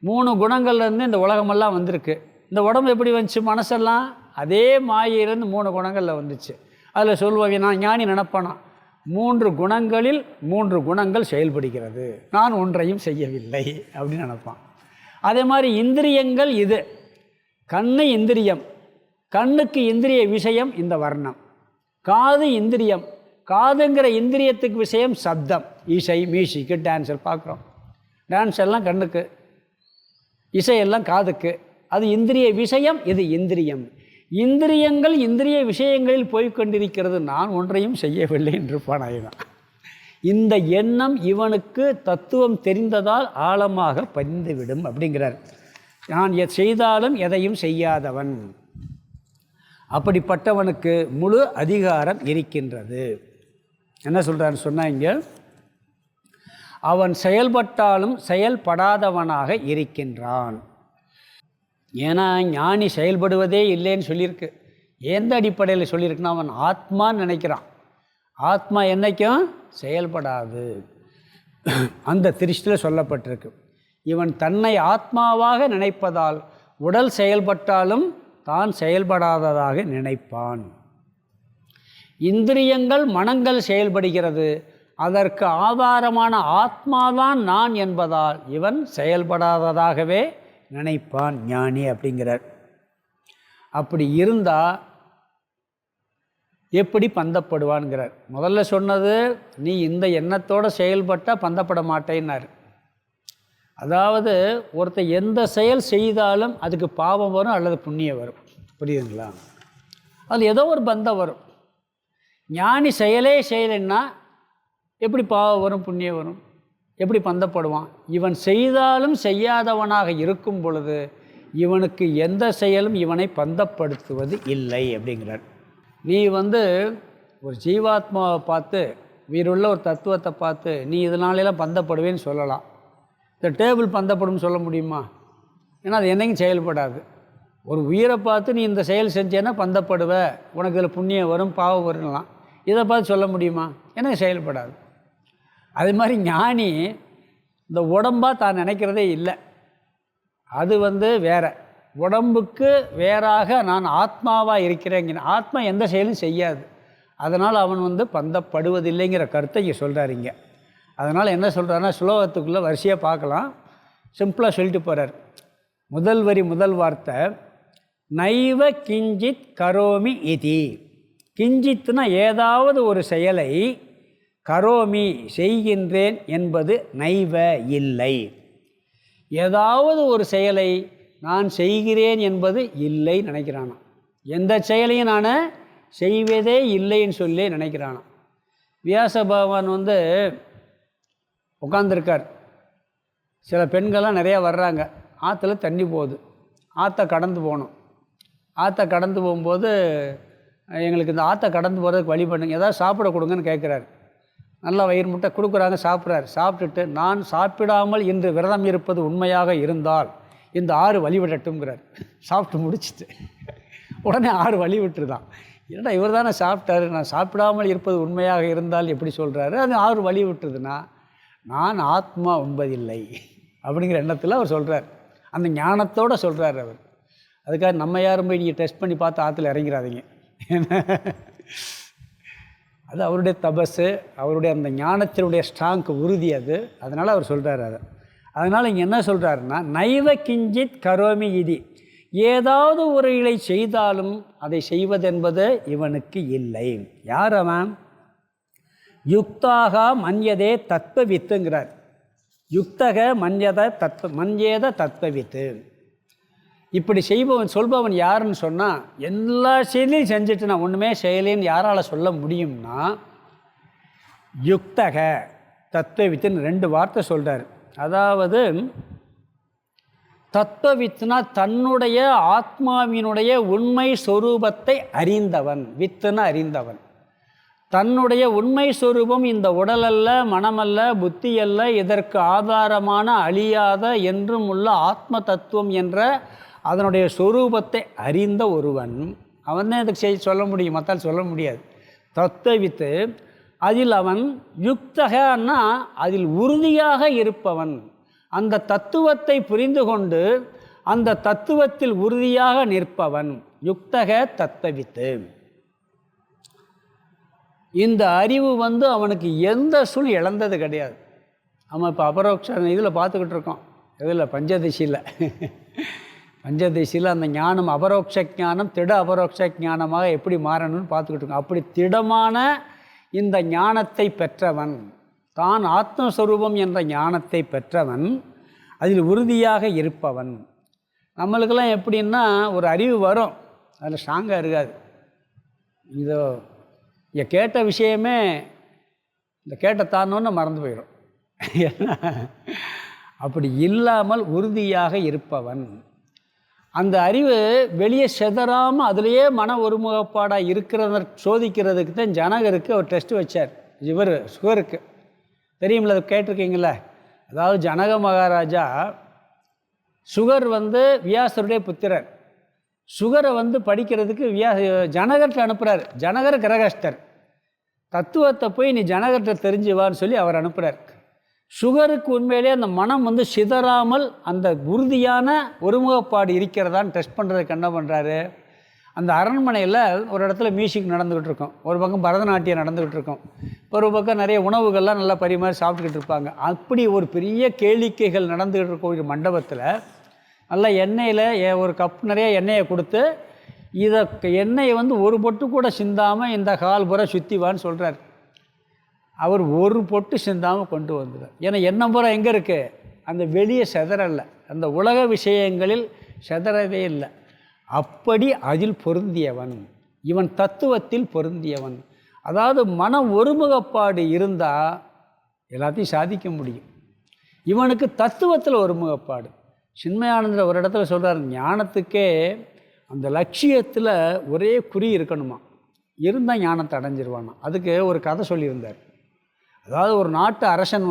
3 குணங்கள்லேருந்து இந்த உலகமெல்லாம் வந்திருக்கு. இந்த உடம்பு எப்படி வந்துச்சு? மனசெல்லாம் அதே மாயையிலேருந்து 3 குணங்களில் வந்துச்சு. அதில் சொல்லுவாங்க, நான் ஞானி நினப்பானா 3 குணங்களில் 3 குணங்கள் செயல்படுகிறது, நான் ஒன்றையும் செய்யவில்லை அப்படின்னு நினப்பான். அதே மாதிரி இந்திரியங்கள் இது, கண்ணு இந்திரியம், கண்ணுக்கு இந்திரிய விஷயம் இந்த வர்ணம். காது இந்திரியம், காதுங்கிற இந்திரியத்துக்கு விஷயம் சப்தம், இசை, மியூசிக்கு, டான்ஸர் பார்க்குறோம். டான்ஸ் எல்லாம் கண்ணுக்கு, இசையெல்லாம் காதுக்கு. அது இந்திரிய விஷயம், இது இந்திரியம். இந்திரியங்கள் இந்திரிய விஷயங்களில் போய்கொண்டிருக்கிறது, நான் ஒன்றையும் செய்யவில்லை என்று பானாயினான். இந்த எண்ணம் இவனுக்கு தத்துவம் தெரிந்ததால் ஆழமாக பதிந்துவிடும் அப்படிங்கிறார். நான் செய்தாலும் எதையும் செய்யாதவன், அப்படிப்பட்டவனுக்கு முழு அதிகாரம் இருக்கின்றது. என்ன சொல்கிறான்னு சொன்னாங்க, அவன் செயல்பட்டாலும் செயல்படாதவனாக இருக்கின்றான். ஏன்னா ஞானி செயல்படுவதே இல்லைன்னு சொல்லியிருக்கு. எந்த அடிப்படையில் சொல்லியிருக்குன்னா, அவன் ஆத்மான்னு நினைக்கிறான். ஆத்மா என்னைக்கும் செயல்படாது, அந்த திருஷ்டியில் சொல்லப்பட்டிருக்கு. இவன் தன்னை ஆத்மாவாக நினைப்பதால் உடல் செயல்பட்டாலும் தான் செயல்படாததாக நினைப்பான். இந்திரியங்கள் மனங்கள் செயல்படுகிறது, அதற்கு ஆதாரமான ஆத்மாதான் நான் என்பதால் இவன் செயல்படாததாகவே நினைப்பான் ஞானி அப்படிங்கிறார். அப்படி இருந்தால் எப்படி பந்தப்படுவான்கிறார். முதல்ல சொன்னது, நீ இந்த எண்ணத்தோடு செயல்பட்டால் பந்தப்பட மாட்டேன்னார். அதாவது ஒருத்தர் எந்த செயல் செய்தாலும் அதுக்கு பாவம் வரும் அல்லது புண்ணியம் வரும், புரியுதுங்களா? அதில் ஏதோ ஒரு பந்தம் வரும். ஞானி செயலே செய்யலைன்னா எப்படி பாவம் வரும், புண்ணியம் வரும், எப்படி பந்தப்படுவான்? இவன் செய்தாலும் செய்யாதவனாக இருக்கும் பொழுது இவனுக்கு எந்த செயலும் இவனை பந்தப்படுத்துவது இல்லை அப்படிங்கிறார். நீ ஒரு ஜீவாத்மாவை பார்த்து, உயிருள்ள ஒரு தத்துவத்தை பார்த்து நீ இதனாலெல்லாம் பந்தப்படுவேன்னு சொல்லலாம். இந்த டேபிள் பந்தப்படும் சொல்ல முடியுமா? ஏன்னா அது என்னைக்கும் செயல்படாது. ஒரு உயிரை பார்த்து நீ இந்த செயல் செஞ்சேன்னா பந்தப்படுவ, உனக்கு இதில் புண்ணியம் வரும் பாவம் வரும்லாம், இதை பார்த்து சொல்ல முடியுமா? ஏன்னா செயல்படாது. அது மாதிரி ஞானி இந்த உடம்பாக தான் நினைக்கிறதே இல்லை. அது வேற உடம்புக்கு வேறாக நான் ஆத்மாவாக இருக்கிறேங்க. ஆத்மா எந்த செயலும் செய்யாது, அதனால் அவன் பந்தப்படுவதில்லைங்கிற கருத்தை இங்கே சொல்கிறாருங்க. அதனால் என்ன சொல்கிறாருன்னா, ஸ்லோகத்துக்குள்ளே வரிசையாக பார்க்கலாம், சிம்பிளாக சொல்லிட்டு போகிறார். முதல் வரி முதல் வார்த்தை, நைவ கிஞ்சித் கரோமி இதி. கிஞ்சித்னா ஏதாவது ஒரு செயலை, கரோமி செய்கின்றேன் என்பது நைவ இல்லை. ஏதாவது ஒரு செயலை நான் செய்கிறேன் என்பது இல்லை நினைக்கிறானா. எந்த செயலையும் நான் செய்வதே இல்லைன்னு சொல்லி நினைக்கிறானா. வியாச பகவான் உட்காந்துருக்கார். சில பெண்கள்லாம் நிறையா வர்றாங்க, ஆற்றுல தண்ணி போகுது, ஆற்றை கடந்து போகணும். ஆற்றை கடந்து போகும்போது எங்களுக்கு இந்த ஆற்றை கடந்து போகிறதுக்கு வழி பண்ணுங்க, ஏதாவது சாப்பிட கொடுங்கன்னு கேட்குறாரு. நல்லா வயிறு முட்டை கொடுக்குறாங்க, சாப்பிட்றாரு. சாப்பிட்டுட்டு, நான் சாப்பிடாமல் இன்று விரதம் இருப்பது உண்மையாக இருந்தால் இந்த ஆறு வழி விடட்டும்ங்கிறார். சாப்பிட்டு முடிச்சுட்டு உடனே ஆறு வழி விட்டுருதான். ஏன்னா இவர் தானே சாப்பிட்டாரு, நான் சாப்பிடாமல் இருப்பது உண்மையாக இருந்தால் எப்படி சொல்கிறாரு? அது ஆறு வழி விட்டுருதுன்னா நான் ஆத்மா உண்பதில்லை அப்படிங்கிற எண்ணத்தில் அவர் சொல்கிறார். அந்த ஞானத்தோடு சொல்கிறார் அவர். அதுக்காக நம்ம யாரும் போய் நீங்கள் டெஸ்ட் பண்ணி பார்த்து ஆற்றுல இறங்கிறாதீங்க. அது அவருடைய தபஸு, அவருடைய அந்த ஞானத்தினுடைய ஸ்ட்ராங்கு உறுதி அது. அதனால் அவர் சொல்கிறார் அதை. அதனால் இங்கே என்ன சொல்கிறாருன்னா, நைவ கிஞ்சித் கரோமி இதி. ஏதாவது ஒரு இலை செய்தாலும் அதை செய்வதென்பது இவனுக்கு இல்லை. யார் அவன்? யுக்தாக மன்யதே தத்துவவித்துங்கிறார். யுக்தக மன்யேத தத்துவவித்து. இப்படி சொல்பவன் யாருன்னு சொன்னால், எல்லா செயலையும் செஞ்சுட்டு நான் ஒன்றுமே செய்யலேன்னு யாரால் சொல்ல முடியும்னா, யுக்தக தத்துவவித்துன்னு ரெண்டு வார்த்தை சொல்கிறார். அதாவது தத்துவவித்துனா தன்னுடைய ஆத்மாவினுடைய உண்மை சொரூபத்தை அறிந்தவன். வித்துன்னு அறிந்தவன். தன்னுடைய உண்மை சொரூபம் இந்த உடலல்ல, மனமல்ல, புத்தி அல்ல, இதற்கு ஆதாரமான அழியாத என்றும் உள்ள ஆத்ம தத்துவம் என்ற அதனுடைய சொரூபத்தை அறிந்த ஒருவன் அவன் தான் இதுக்கு சொல்ல முடியும், மற்றால் சொல்ல முடியாது. தத்துவவித்து அதில் அவன் யுக்தகன்னா அதில் உறுதியாக இருப்பவன். அந்த தத்துவத்தை புரிந்து கொண்டு அந்த தத்துவத்தில் உறுதியாக நிற்பவன் யுக்தக தத்துவவித்து. இந்த அறிவு அவனுக்கு எந்த சூழ் இழந்தது கிடையாது. நம்ம இப்போ அபரோக்ஷ இதில் பார்த்துக்கிட்டு இருக்கோம். இதில் பஞ்சதசியில் அந்த ஞானம் அபரோக்ஷ ஞானம் திட அபரோக்ஷ ஞானமாக எப்படி மாறணும்னு பார்த்துக்கிட்டு இருக்கோம். அப்படி திடமான இந்த ஞானத்தை பெற்றவன், தான் ஆத்மஸ்வரூபம் என்ற ஞானத்தை பெற்றவன், அதில் உறுதியாக இருப்பவன். நம்மளுக்கெல்லாம் எப்படின்னா ஒரு அறிவு வரும், அதில் ஸ்ட்ராங்காக இருக்காது. இதோ இங்கே கேட்ட விஷயமே இந்த கேட்டத்தானோன்னு மறந்து போயிடும். அப்படி இல்லாமல் உறுதியாக இருப்பவன், அந்த அறிவு வெளியே செதறாமல் அதிலேயே மன ஒருமுகப்பாடாக இருக்கிறத சோதிக்கிறதுக்கு தான் ஜனகருக்கு ஒரு டெஸ்ட் வச்சார். இவர் சுகருக்கு தெரியுமில்ல, அது கேட்டிருக்கீங்கள. அதாவது ஜனக மகாராஜா சுகர் வியாசருடைய புத்திரர். சுகரை படிக்கிறதுக்கு ஜனகர்கிட்ட அனுப்புகிறார். ஜனகர் கிரகஸ்தர். தத்துவத்தை போய் நீ ஜனகர்கிட்ட தெரிஞ்சுவான்னு சொல்லி அவர் அனுப்புகிறார். சுகருக்கு உண்மையிலே அந்த மனம் சிதறாமல் அந்த உறுதியான ஒருமுகப்பாடு இருக்கிறதான்னு டெஸ்ட் பண்ணுறதுக்கு என்ன பண்ணுறாரு, அந்த அரண்மனையில் ஒரு இடத்துல மியூசிக் நடந்துக்கிட்டு இருக்கும், ஒரு பக்கம் பரதநாட்டியம் நடந்துக்கிட்டு இருக்கும், ஒரு பக்கம் நிறைய உணவுகள்லாம் நல்லா பரிமாறி சாப்பிட்டுக்கிட்டு இருப்பாங்க. அப்படி ஒரு பெரிய கேளிக்கைகள் நடந்துக்கிட்டு இருக்க ஒரு மண்டபத்தில் நல்லா எண்ணெயில் ஒரு கப் நிறைய எண்ணெயை கொடுத்து, இதை எண்ணெயை ஒரு பொட்டு கூட சிந்தாமல் இந்த கால் புற சுற்றிவான்னு சொல்கிறார். அவர் ஒரு பொட்டு சிந்தாமல் கொண்டு வந்துடுறார். ஏன்னா எண்ணம் புற எங்கே இருக்குது, அந்த வெளியே செதறலை, அந்த உலக விஷயங்களில் செதறவே இல்லை. அப்படி அதில் பொருந்தியவன் இவன், தத்துவத்தில் பொருந்தியவன். அதாவது மன ஒருமுகப்பாடு இருந்தால் எல்லாத்தையும் சாதிக்க முடியும். இவனுக்கு தத்துவத்தில் ஒருமுகப்பாடு. சின்மயானந்தர் ஒரு இடத்துல சொல்கிறார், ஞானத்துக்கே அந்த லட்சியத்தில் ஒரே குறி இருக்கணுமா, இருந்தால் ஞானத்தை அடைஞ்சிருவானா. அதுக்கு ஒரு கதை சொல்லியிருந்தார். அதாவது ஒரு நாட்டு அரசன்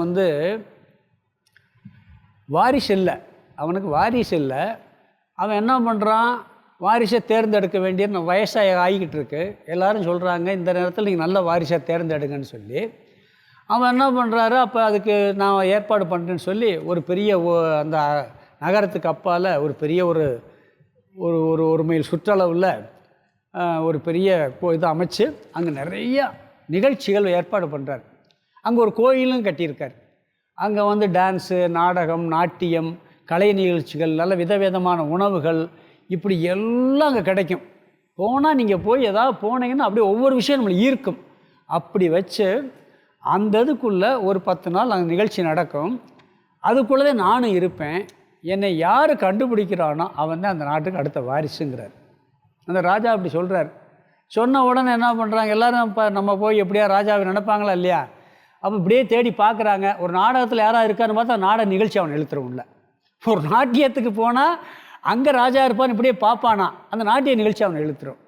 வாரிசு இல்லை, அவனுக்கு வாரிசு இல்லை. அவன் என்ன பண்ணுறான், வாரிசை தேர்ந்தெடுக்க வேண்டிய வயசாக ஆகிக்கிட்டு இருக்கு. எல்லோரும் சொல்கிறாங்க இந்த நேரத்தில் நீங்கள் நல்ல வாரிசை தேர்ந்தெடுங்கன்னு சொல்லி. அவன் என்ன பண்ணுறாரு, அப்போ அதுக்கு நான் ஏற்பாடு பண்ணுறேன்னு சொல்லி ஒரு பெரிய அந்த நகரத்துக்கு அப்பால் ஒரு பெரிய ஒரு ஒரு ஒரு மைல் சுற்றளவில் ஒரு பெரிய இதை அமைச்சு அங்கே நிறைய நிகழ்ச்சிகள் ஏற்பாடு பண்ணுறார். அங்கே ஒரு கோயிலும் கட்டியிருக்கார். அங்கே டான்ஸு, நாடகம், நாட்டியம், கலை நிகழ்ச்சிகள், நல்ல விதவிதமான உணவுகள், இப்படி எல்லாம் அங்கே கிடைக்கும். போனால் நீங்கள் போய் ஏதாவது போனீங்கன்னா அப்படியே ஒவ்வொரு விஷயம் நம்மளை ஈர்க்கும். அப்படி வச்சு அந்த இதுக்குள்ளே ஒரு 10 நாள் அங்கே நிகழ்ச்சி நடக்கும். அதுக்குள்ளே நானும் இருப்பேன். என்னை யார் கண்டுபிடிக்கிறானோ அவன் தான் அந்த நாட்டுக்கு அடுத்த வாரிசுங்கிறார். அந்த ராஜா அப்படி சொல்கிறார். சொன்ன உடனே என்ன பண்ணுறாங்க எல்லோரும், இப்போ நம்ம போய் எப்படியா ராஜாவை நினைப்பாங்களா இல்லையா. அப்போ இப்படியே தேடி பார்க்குறாங்க. ஒரு நாடகத்தில் யாராவது இருக்கான்னு பார்த்தா நாடக நிகழ்ச்சி அவன் எழுத்துறவும் இல்லை. ஒரு நாட்டியத்துக்கு போனால் அங்கே ராஜா இருப்பான்னு இப்படியே பார்ப்பானா, அந்த நாட்டிய நிகழ்ச்சி அவனை எழுத்துரும்.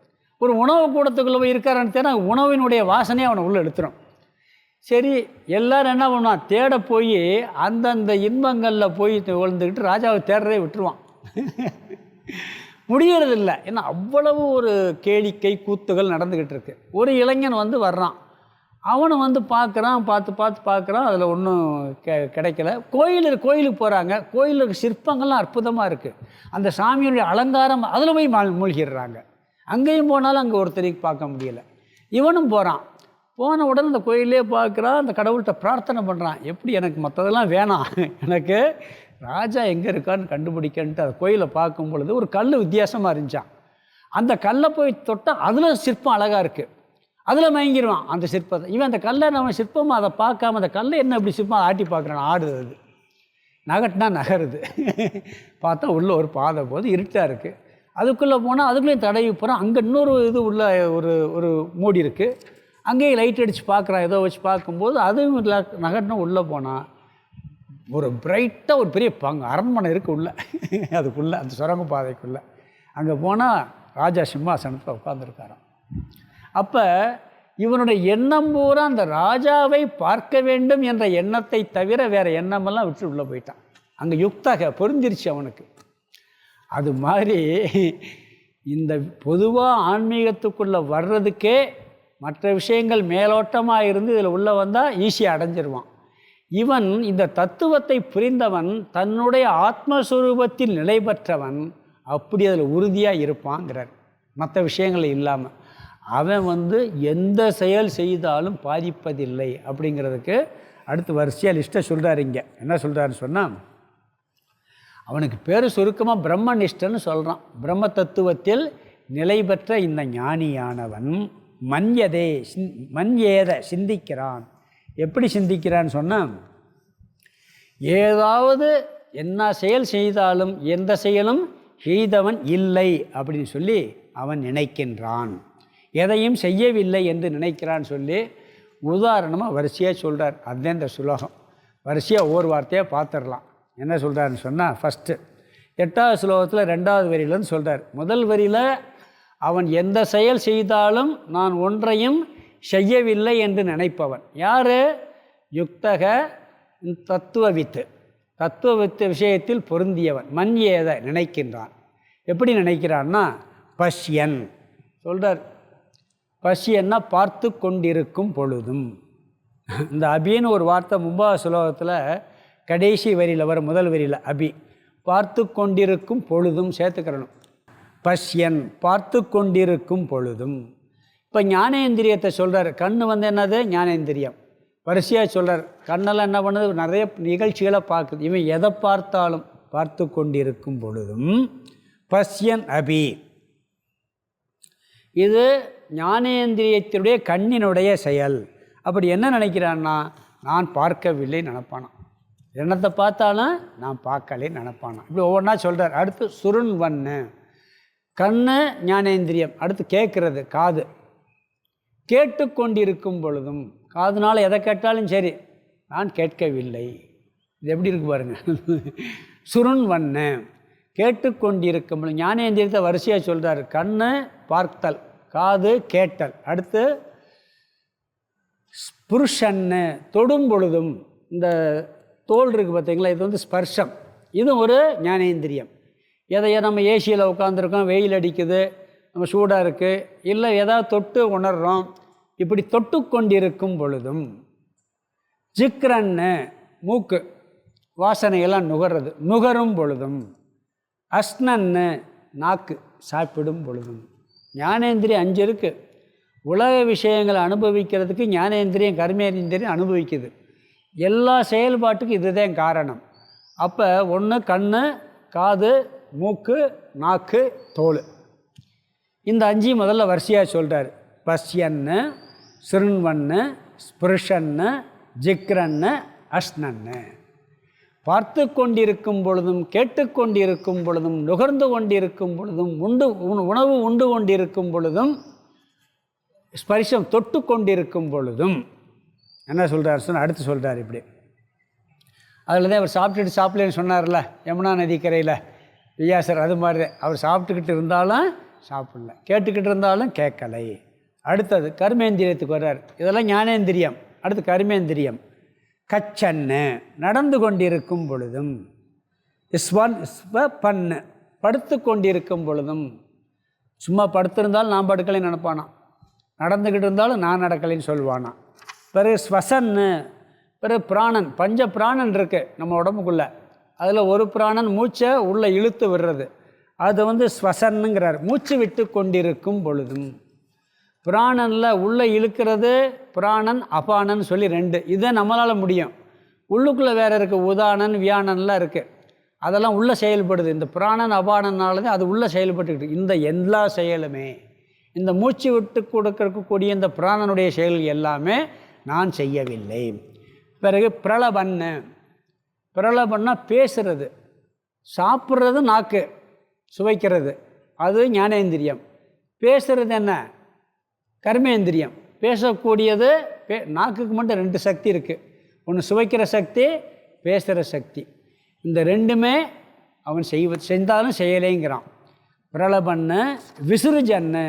ஒரு உணவு கூடத்துக்குள்ளே போய் இருக்காரான்னு தேனா உணவினுடைய வாசனையை அவனை உள்ளே எழுத்துரும். சரி, எல்லோரும் என்ன பண்ணுவான், தேட போய் அந்தந்த இன்பங்களில் போய் விழுந்துக்கிட்டு ராஜாவை தேடுறதே விட்டுருவான். முடியறதில்லை. ஏன்னா அவ்வளவு ஒரு கேளிக்கை கூத்துகள் நடந்துக்கிட்டு இருக்கு. ஒரு இளைஞன் வர்றான். அவனும் பார்க்குறான், பார்க்குறான். அதில் ஒன்றும் கிடைக்கல. கோயிலுக்கு போகிறாங்க. கோயிலில் இருக்க சிற்பங்கள்லாம் அற்புதமாக இருக்குது. அந்த சாமியுடைய அலங்காரம் அதில் போய் மூழ்கிடுறாங்க. அங்கேயும் போனாலும் அங்கே ஒருத்தரைக்கு பார்க்க முடியலை. இவனும் போகிறான். போன உடனே அந்த கோயிலே பார்க்குறான். அந்த கடவுள்கிட்ட பிரார்த்தனை பண்ணுறான், எப்படி எனக்கு மற்றதெல்லாம் வேணாம், எனக்கு ராஜா எங்கே இருக்கான்னு கண்டுபிடிக்கன்ட்டு அந்த கோயிலை பார்க்கும் பொழுது ஒரு கல் வித்தியாசமாக இருந்துச்சான். அந்த கல்லை போய் தொட்டால் அதில் சிற்பம் அழகாக இருக்குது. அதில் மயங்கிடுவான் அந்த சிற்பத்தை. இவன் அந்த கல்லை நம்ம சிற்பமாக அதை பார்க்காம அந்த கல்லை என்ன இப்படி சிற்பம் ஆட்டி பார்க்குறான். ஆடுது, அது நகட்டினா நகருது. பார்த்தா உள்ளே ஒரு பாதை போது இருட்டாக இருக்குது. அதுக்குள்ளே போனால் அதுக்குள்ளேயும் தடவி போகிறான். அங்கே இன்னொரு இது உள்ள ஒரு மூடி இருக்குது. அங்கேயும் லைட் அடித்து பார்க்குறான். ஏதோ வச்சு பார்க்கும்போது அதுவும் நகட்டினா உள்ளே போனால் ஒரு பிரைட்டாக ஒரு பெரிய அரண்மனை இருக்குது உள்ளே. அதுக்குள்ளே அந்த சுரங்க பாதைக்குள்ளே அங்கே போனால் ராஜா சிம்மாசனத்தில் உட்காந்துருக்காராம். அப்போ இவனுடைய எண்ணம் பூரா அந்த ராஜாவை பார்க்க வேண்டும் என்ற எண்ணத்தை தவிர வேறு எண்ணமெல்லாம் விட்டு உள்ளே போயிட்டான். அங்கே யுக்தாக பொருந்திருச்சு அவனுக்கு. அது மாதிரி இந்த பொதுவாக ஆன்மீகத்துக்குள்ளே வர்றதுக்கே மற்ற விஷயங்கள் மேலோட்டமாக இருந்து இதில் உள்ளே வந்தால் ஈஸியாக அடைஞ்சிருவான். இவன் இந்த தத்துவத்தை புரிந்தவன், தன்னுடைய ஆத்மஸ்வரூபத்தில் நிலை பெற்றவன், அப்படி அதில் உறுதியாக இருப்பாங்கிறார். மற்ற விஷயங்கள் இல்லாமல் அவன் எந்த செயல் செய்தாலும் பாதிப்பதில்லை அப்படிங்கிறதுக்கு அடுத்து வரிசையாக லிஸ்ட்டை சொல்கிறார். இங்கே என்ன சொல்கிறாருன்னு சொன்னால், அவனுக்கு பேர் சுருக்கமாக பிரம்மனிஷ்டன்னு சொல்கிறான். பிரம்ம தத்துவத்தில் நிலை பெற்ற இந்த ஞானியானவன் மன்யேத சிந்திக்கிறான். எப்படி சிந்திக்கிறான்னு சொன்னால், ஏதாவது என்ன செயல் செய்தாலும் எந்த செயலும் செய்தவன் இல்லை அப்படின்னு சொல்லி அவன் நினைக்கின்றான், எதையும் செய்யவில்லை என்று நினைக்கிறான்னு சொல்லி உதாரணமாக வரிசையாக சொல்கிறார். அதுதான் இந்த சுலோகம். வரிசையாக ஒவ்வொரு வார்த்தையாக பார்த்துடலாம். என்ன சொல்கிறாருன்னு சொன்னால், ஃபஸ்ட்டு 8வது ஸ்லோகத்தில் 2வது வரியிலேருந்து சொல்கிறார். முதல் வரியில் அவன் எந்த செயல் செய்தாலும் நான் ஒன்றையும் செய்யவில்லை என்று நினைப்பவன் யார்? யுக்தக தத்துவவித்து, தத்துவவித்து விஷயத்தில் பொருந்தியவன். மண் ஏதை நினைக்கின்றான். எப்படி நினைக்கிறான்னா, பஷ்யன் சொல்கிறார். பஷ்யன்னா பார்த்து கொண்டிருக்கும் பொழுதும். இந்த அபின்னு ஒரு வார்த்தை 3வது ஸ்லோகத்தில் கடைசி வரியில் வர முதல் வரியில் அபி, பார்த்து கொண்டிருக்கும் பொழுதும் சேர்த்துக்கிறணும். பஷ்யன் பார்த்து கொண்டிருக்கும் பொழுதும். இப்போ ஞானேந்திரியத்தை சொல்கிறார். கண் வந்து என்னது? ஞானேந்திரியம். வரிசையாக சொல்கிறார். கண்ணெல்லாம் என்ன பண்ணுது? நிறைய நிகழ்ச்சிகளை பார்க்குது. இவன் எதை பார்த்தாலும் பார்த்து கொண்டிருக்கும் பொழுதும் பஷ்யன் அபி. இது ஞானேந்திரியத்தினுடைய கண்ணினுடைய செயல். அப்படி என்ன நினைக்கிறான்னா, நான் பார்க்கவில்லை நினப்பானா. என்னத்தை பார்த்தாலும் நான் பார்க்கலே நினப்பானா. இப்படி ஒவ்வொன்றா சொல்கிறார். அடுத்து சுருண் வண்ணு, கண்ணு ஞானேந்திரியம். அடுத்து கேட்குறது காது. கேட்டுக்கொண்டிருக்கும் பொழுதும், காதுனால் எதை கேட்டாலும் சரி நான் கேட்கவில்லை. இது எப்படி இருக்கு பாருங்கள். சுருண் வண்ணு கேட்டுக்கொண்டிருக்கும் பொழுது ஞானேந்திரியத்தை வரிசையாக சொல்கிறார். கண்ணு பார்த்தல், காது கேட்டல். அடுத்து புருஷன்னு தொடும் பொழுதும், இந்த தோல் இருக்குது பார்த்தீங்களா, இது வந்து ஸ்பர்ஷம். இது ஒரு ஞானேந்திரியம். எதையோ நம்ம ஏசியில் உட்காந்துருக்கோம், வெயில் அடிக்குது, நம்ம சூடாக இருக்குது, இல்லை ஏதாவது தொட்டு உணர்கிறோம். இப்படி தொட்டு கொண்டிருக்கும் பொழுதும். ஜிக்ரன்னு மூக்கு வாசனையெல்லாம் நுகர்றது, நுகரும் பொழுதும். அஸ்னன்னு நாக்கு சாப்பிடும் பொழுதும். ஞானேந்திரியம் 5 இருக்குது. உலக விஷயங்களை அனுபவிக்கிறதுக்கு ஞானேந்திரியம் கர்மேந்திரியம் அனுபவிக்குது. எல்லா செயல்பாட்டுக்கும் இதுதான் காரணம். அப்போ ஒன்று கண்ணு, காது, மூக்கு, நாக்கு, தோல். இந்த 5 முதல்ல வரிசையாக சொல்கிறார். பஷ்யன்னு, சிறுவன்னு, ஸ்பிருஷன்னு, ஜிக்ரன்னு, அஷ்னன்னு. பார்த்து கொண்டிருக்கும் பொழுதும், கேட்டுக்கொண்டிருக்கும் பொழுதும், நுகர்ந்து கொண்டிருக்கும் பொழுதும், உணவு உண்டு கொண்டிருக்கும் பொழுதும், ஸ்பரிசம் தொட்டு கொண்டிருக்கும் பொழுதும். என்ன சொல்கிறார் சொன்னால், அடுத்து சொல்கிறார் இப்படி. அதில் தான் அவர் சாப்பிடலன்னு சொன்னார்ல யமுனா நதிக்கரையில் வியாசர். அது மாதிரி தான் அவர் சாப்பிட்டுக்கிட்டு இருந்தாலும் சாப்பிடல, கேட்டுக்கிட்டு இருந்தாலும் கேட்கலை. அடுத்தது கர்மேந்திரியத்துக்கு வர்றார். இதெல்லாம் ஞானேந்திரியம். அடுத்து கர்மேந்திரியம். கச்சன்னு நடந்து கொண்டிருக்கும் பொழுதும். பண்ணு படுத்து கொண்டிருக்கும் பொழுதும். சும்மா படுத்திருந்தாலும் நான் படுக்கலைன்னு நினைப்பானா, நடந்துக்கிட்டு இருந்தாலும் நான் நடக்கலைன்னு சொல்லுவானா. பிறகு ஸ்வசன்னு, பிறகு பிராணன். பஞ்ச பிராணன் இருக்குது நம்ம உடம்புக்குள்ளே. அதில் ஒரு பிராணன் மூச்சை உள்ளே இழுத்து விடுறது, அது வந்து ஸ்வசன்னுங்கிறார். மூச்சு விட்டு கொண்டிருக்கும் பொழுதும். பிராணனில் உள்ளே இழுக்கிறது பிராணன், அபானன் சொல்லி 2. இதை நம்மளால் முடியும். உள்ளுக்குள்ளே வேறு இருக்குது, உதானன் வியானன்லாம் இருக்குது. அதெல்லாம் உள்ளே செயல்படுது. இந்த பிராணன் அபானனால்தான் அது உள்ளே செயல்பட்டுக்கிட்டு. இந்த எல்லா செயலுமே, இந்த மூச்சு விட்டு கொடுக்கக்கூடிய இந்த பிராணனுடைய செயல் எல்லாமே நான் செய்யவில்லை. பிறகு பிரளபன்னு. பிரளபன்னா பேசுறது. சாப்பிட்றது நாக்கு, சுவைக்கிறது, அது ஞானேந்திரியம். பேசுறது என்ன? கர்மேந்திரியம். பேசக்கூடியது நாக்குக்கு மட்டும் 2 சக்தி இருக்குது. ஒன்று சுவைக்கிற சக்தி, பேசுகிற சக்தி. இந்த 2மே அவன் செஞ்சாலும் செய்யலைங்கிறான். பிரளபன்னு. விசுறுஜன்னு.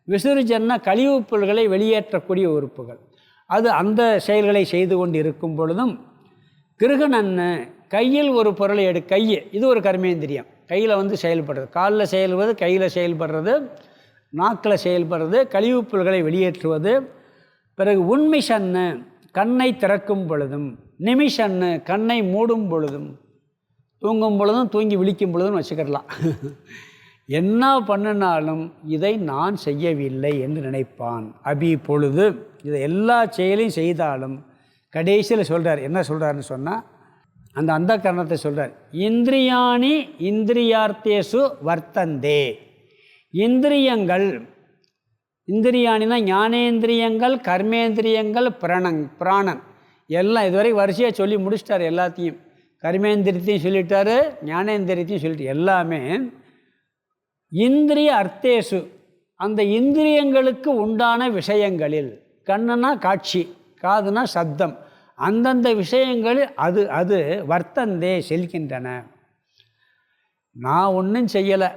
விசுறுஜன்னா கழிவுப் பொருள்களை வெளியேற்றக்கூடிய உறுப்புகள், அது அந்த செயல்களை செய்து கொண்டு இருக்கும் பொழுதும். கிருகணன்னு கையில் ஒரு பொருளை கை, இது ஒரு கர்மேந்திரியம். கையில் வந்து செயல்படுறது, காலில் செயல்படுறது, கையில் செயல்படுறது, நாக்கில் செயல்படுறது, கழிவுப் பொருள்களை வெளியேற்றுவது. பிறகு உன்மிஷன்னு கண்ணை திறக்கும் பொழுதும். நிமிஷன்னு கண்ணை மூடும் பொழுதும். தூங்கும் பொழுதும் தூங்கி விழிக்கும் பொழுதும் வச்சுக்கிடலாம். என்ன பண்ணினாலும் இதை நான் செய்யவில்லை என்று நினைப்பான். அபி பொழுது இதை எல்லா செயலையும் செய்தாலும் கடைசியில் சொல்கிறார். என்ன சொல்கிறாருன்னு சொன்னால், அந்த கரணத்தை சொல்கிறார். இந்திரியாணி இந்திரியார்த்தேசு வர்த்தந்தே. இந்திரியங்கள், இந்திரியானினா ஞானேந்திரியங்கள், கர்மேந்திரியங்கள், பிராணன். எல்லாம் இதுவரைக்கும் வரிசையாக சொல்லி முடிச்சிட்டார். எல்லாத்தையும் கர்மேந்திரியத்தையும் சொல்லிட்டாரு, ஞானேந்திரியத்தையும் சொல்லிட்டு எல்லாமே இந்திரிய அர்த்தேசு, அந்த இந்திரியங்களுக்கு உண்டான விஷயங்களில், கண்ணுனா காட்சி, காதுனா சப்தம், அந்தந்த விஷயங்கள் அது அது வர்த்தந்தே செல்கின்றன. நான் ஒன்றும் செய்யலை,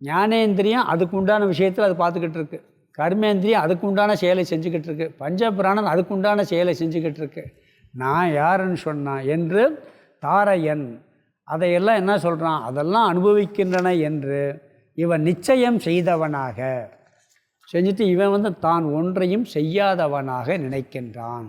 ஞானேந்திரியம் அதுக்கு உண்டான விஷயத்தில் அது பார்த்துக்கிட்டு இருக்கு, கர்மேந்திரியம் அதுக்கு உண்டான செயலை செஞ்சுக்கிட்டு இருக்கு, பஞ்சபிராணன் அதுக்கு உண்டான செயலை செஞ்சுக்கிட்டு இருக்கு. நான் யாருன்னு சொன்னான் என்று தாரையன் அதையெல்லாம் என்ன சொல்கிறான், அதெல்லாம் அனுபவிக்கின்றன என்று இவன் நிச்சயம் செய்தவனாக செஞ்சுட்டு இவன் தான் ஒன்றையும் செய்யாதவனாக நினைக்கின்றான்.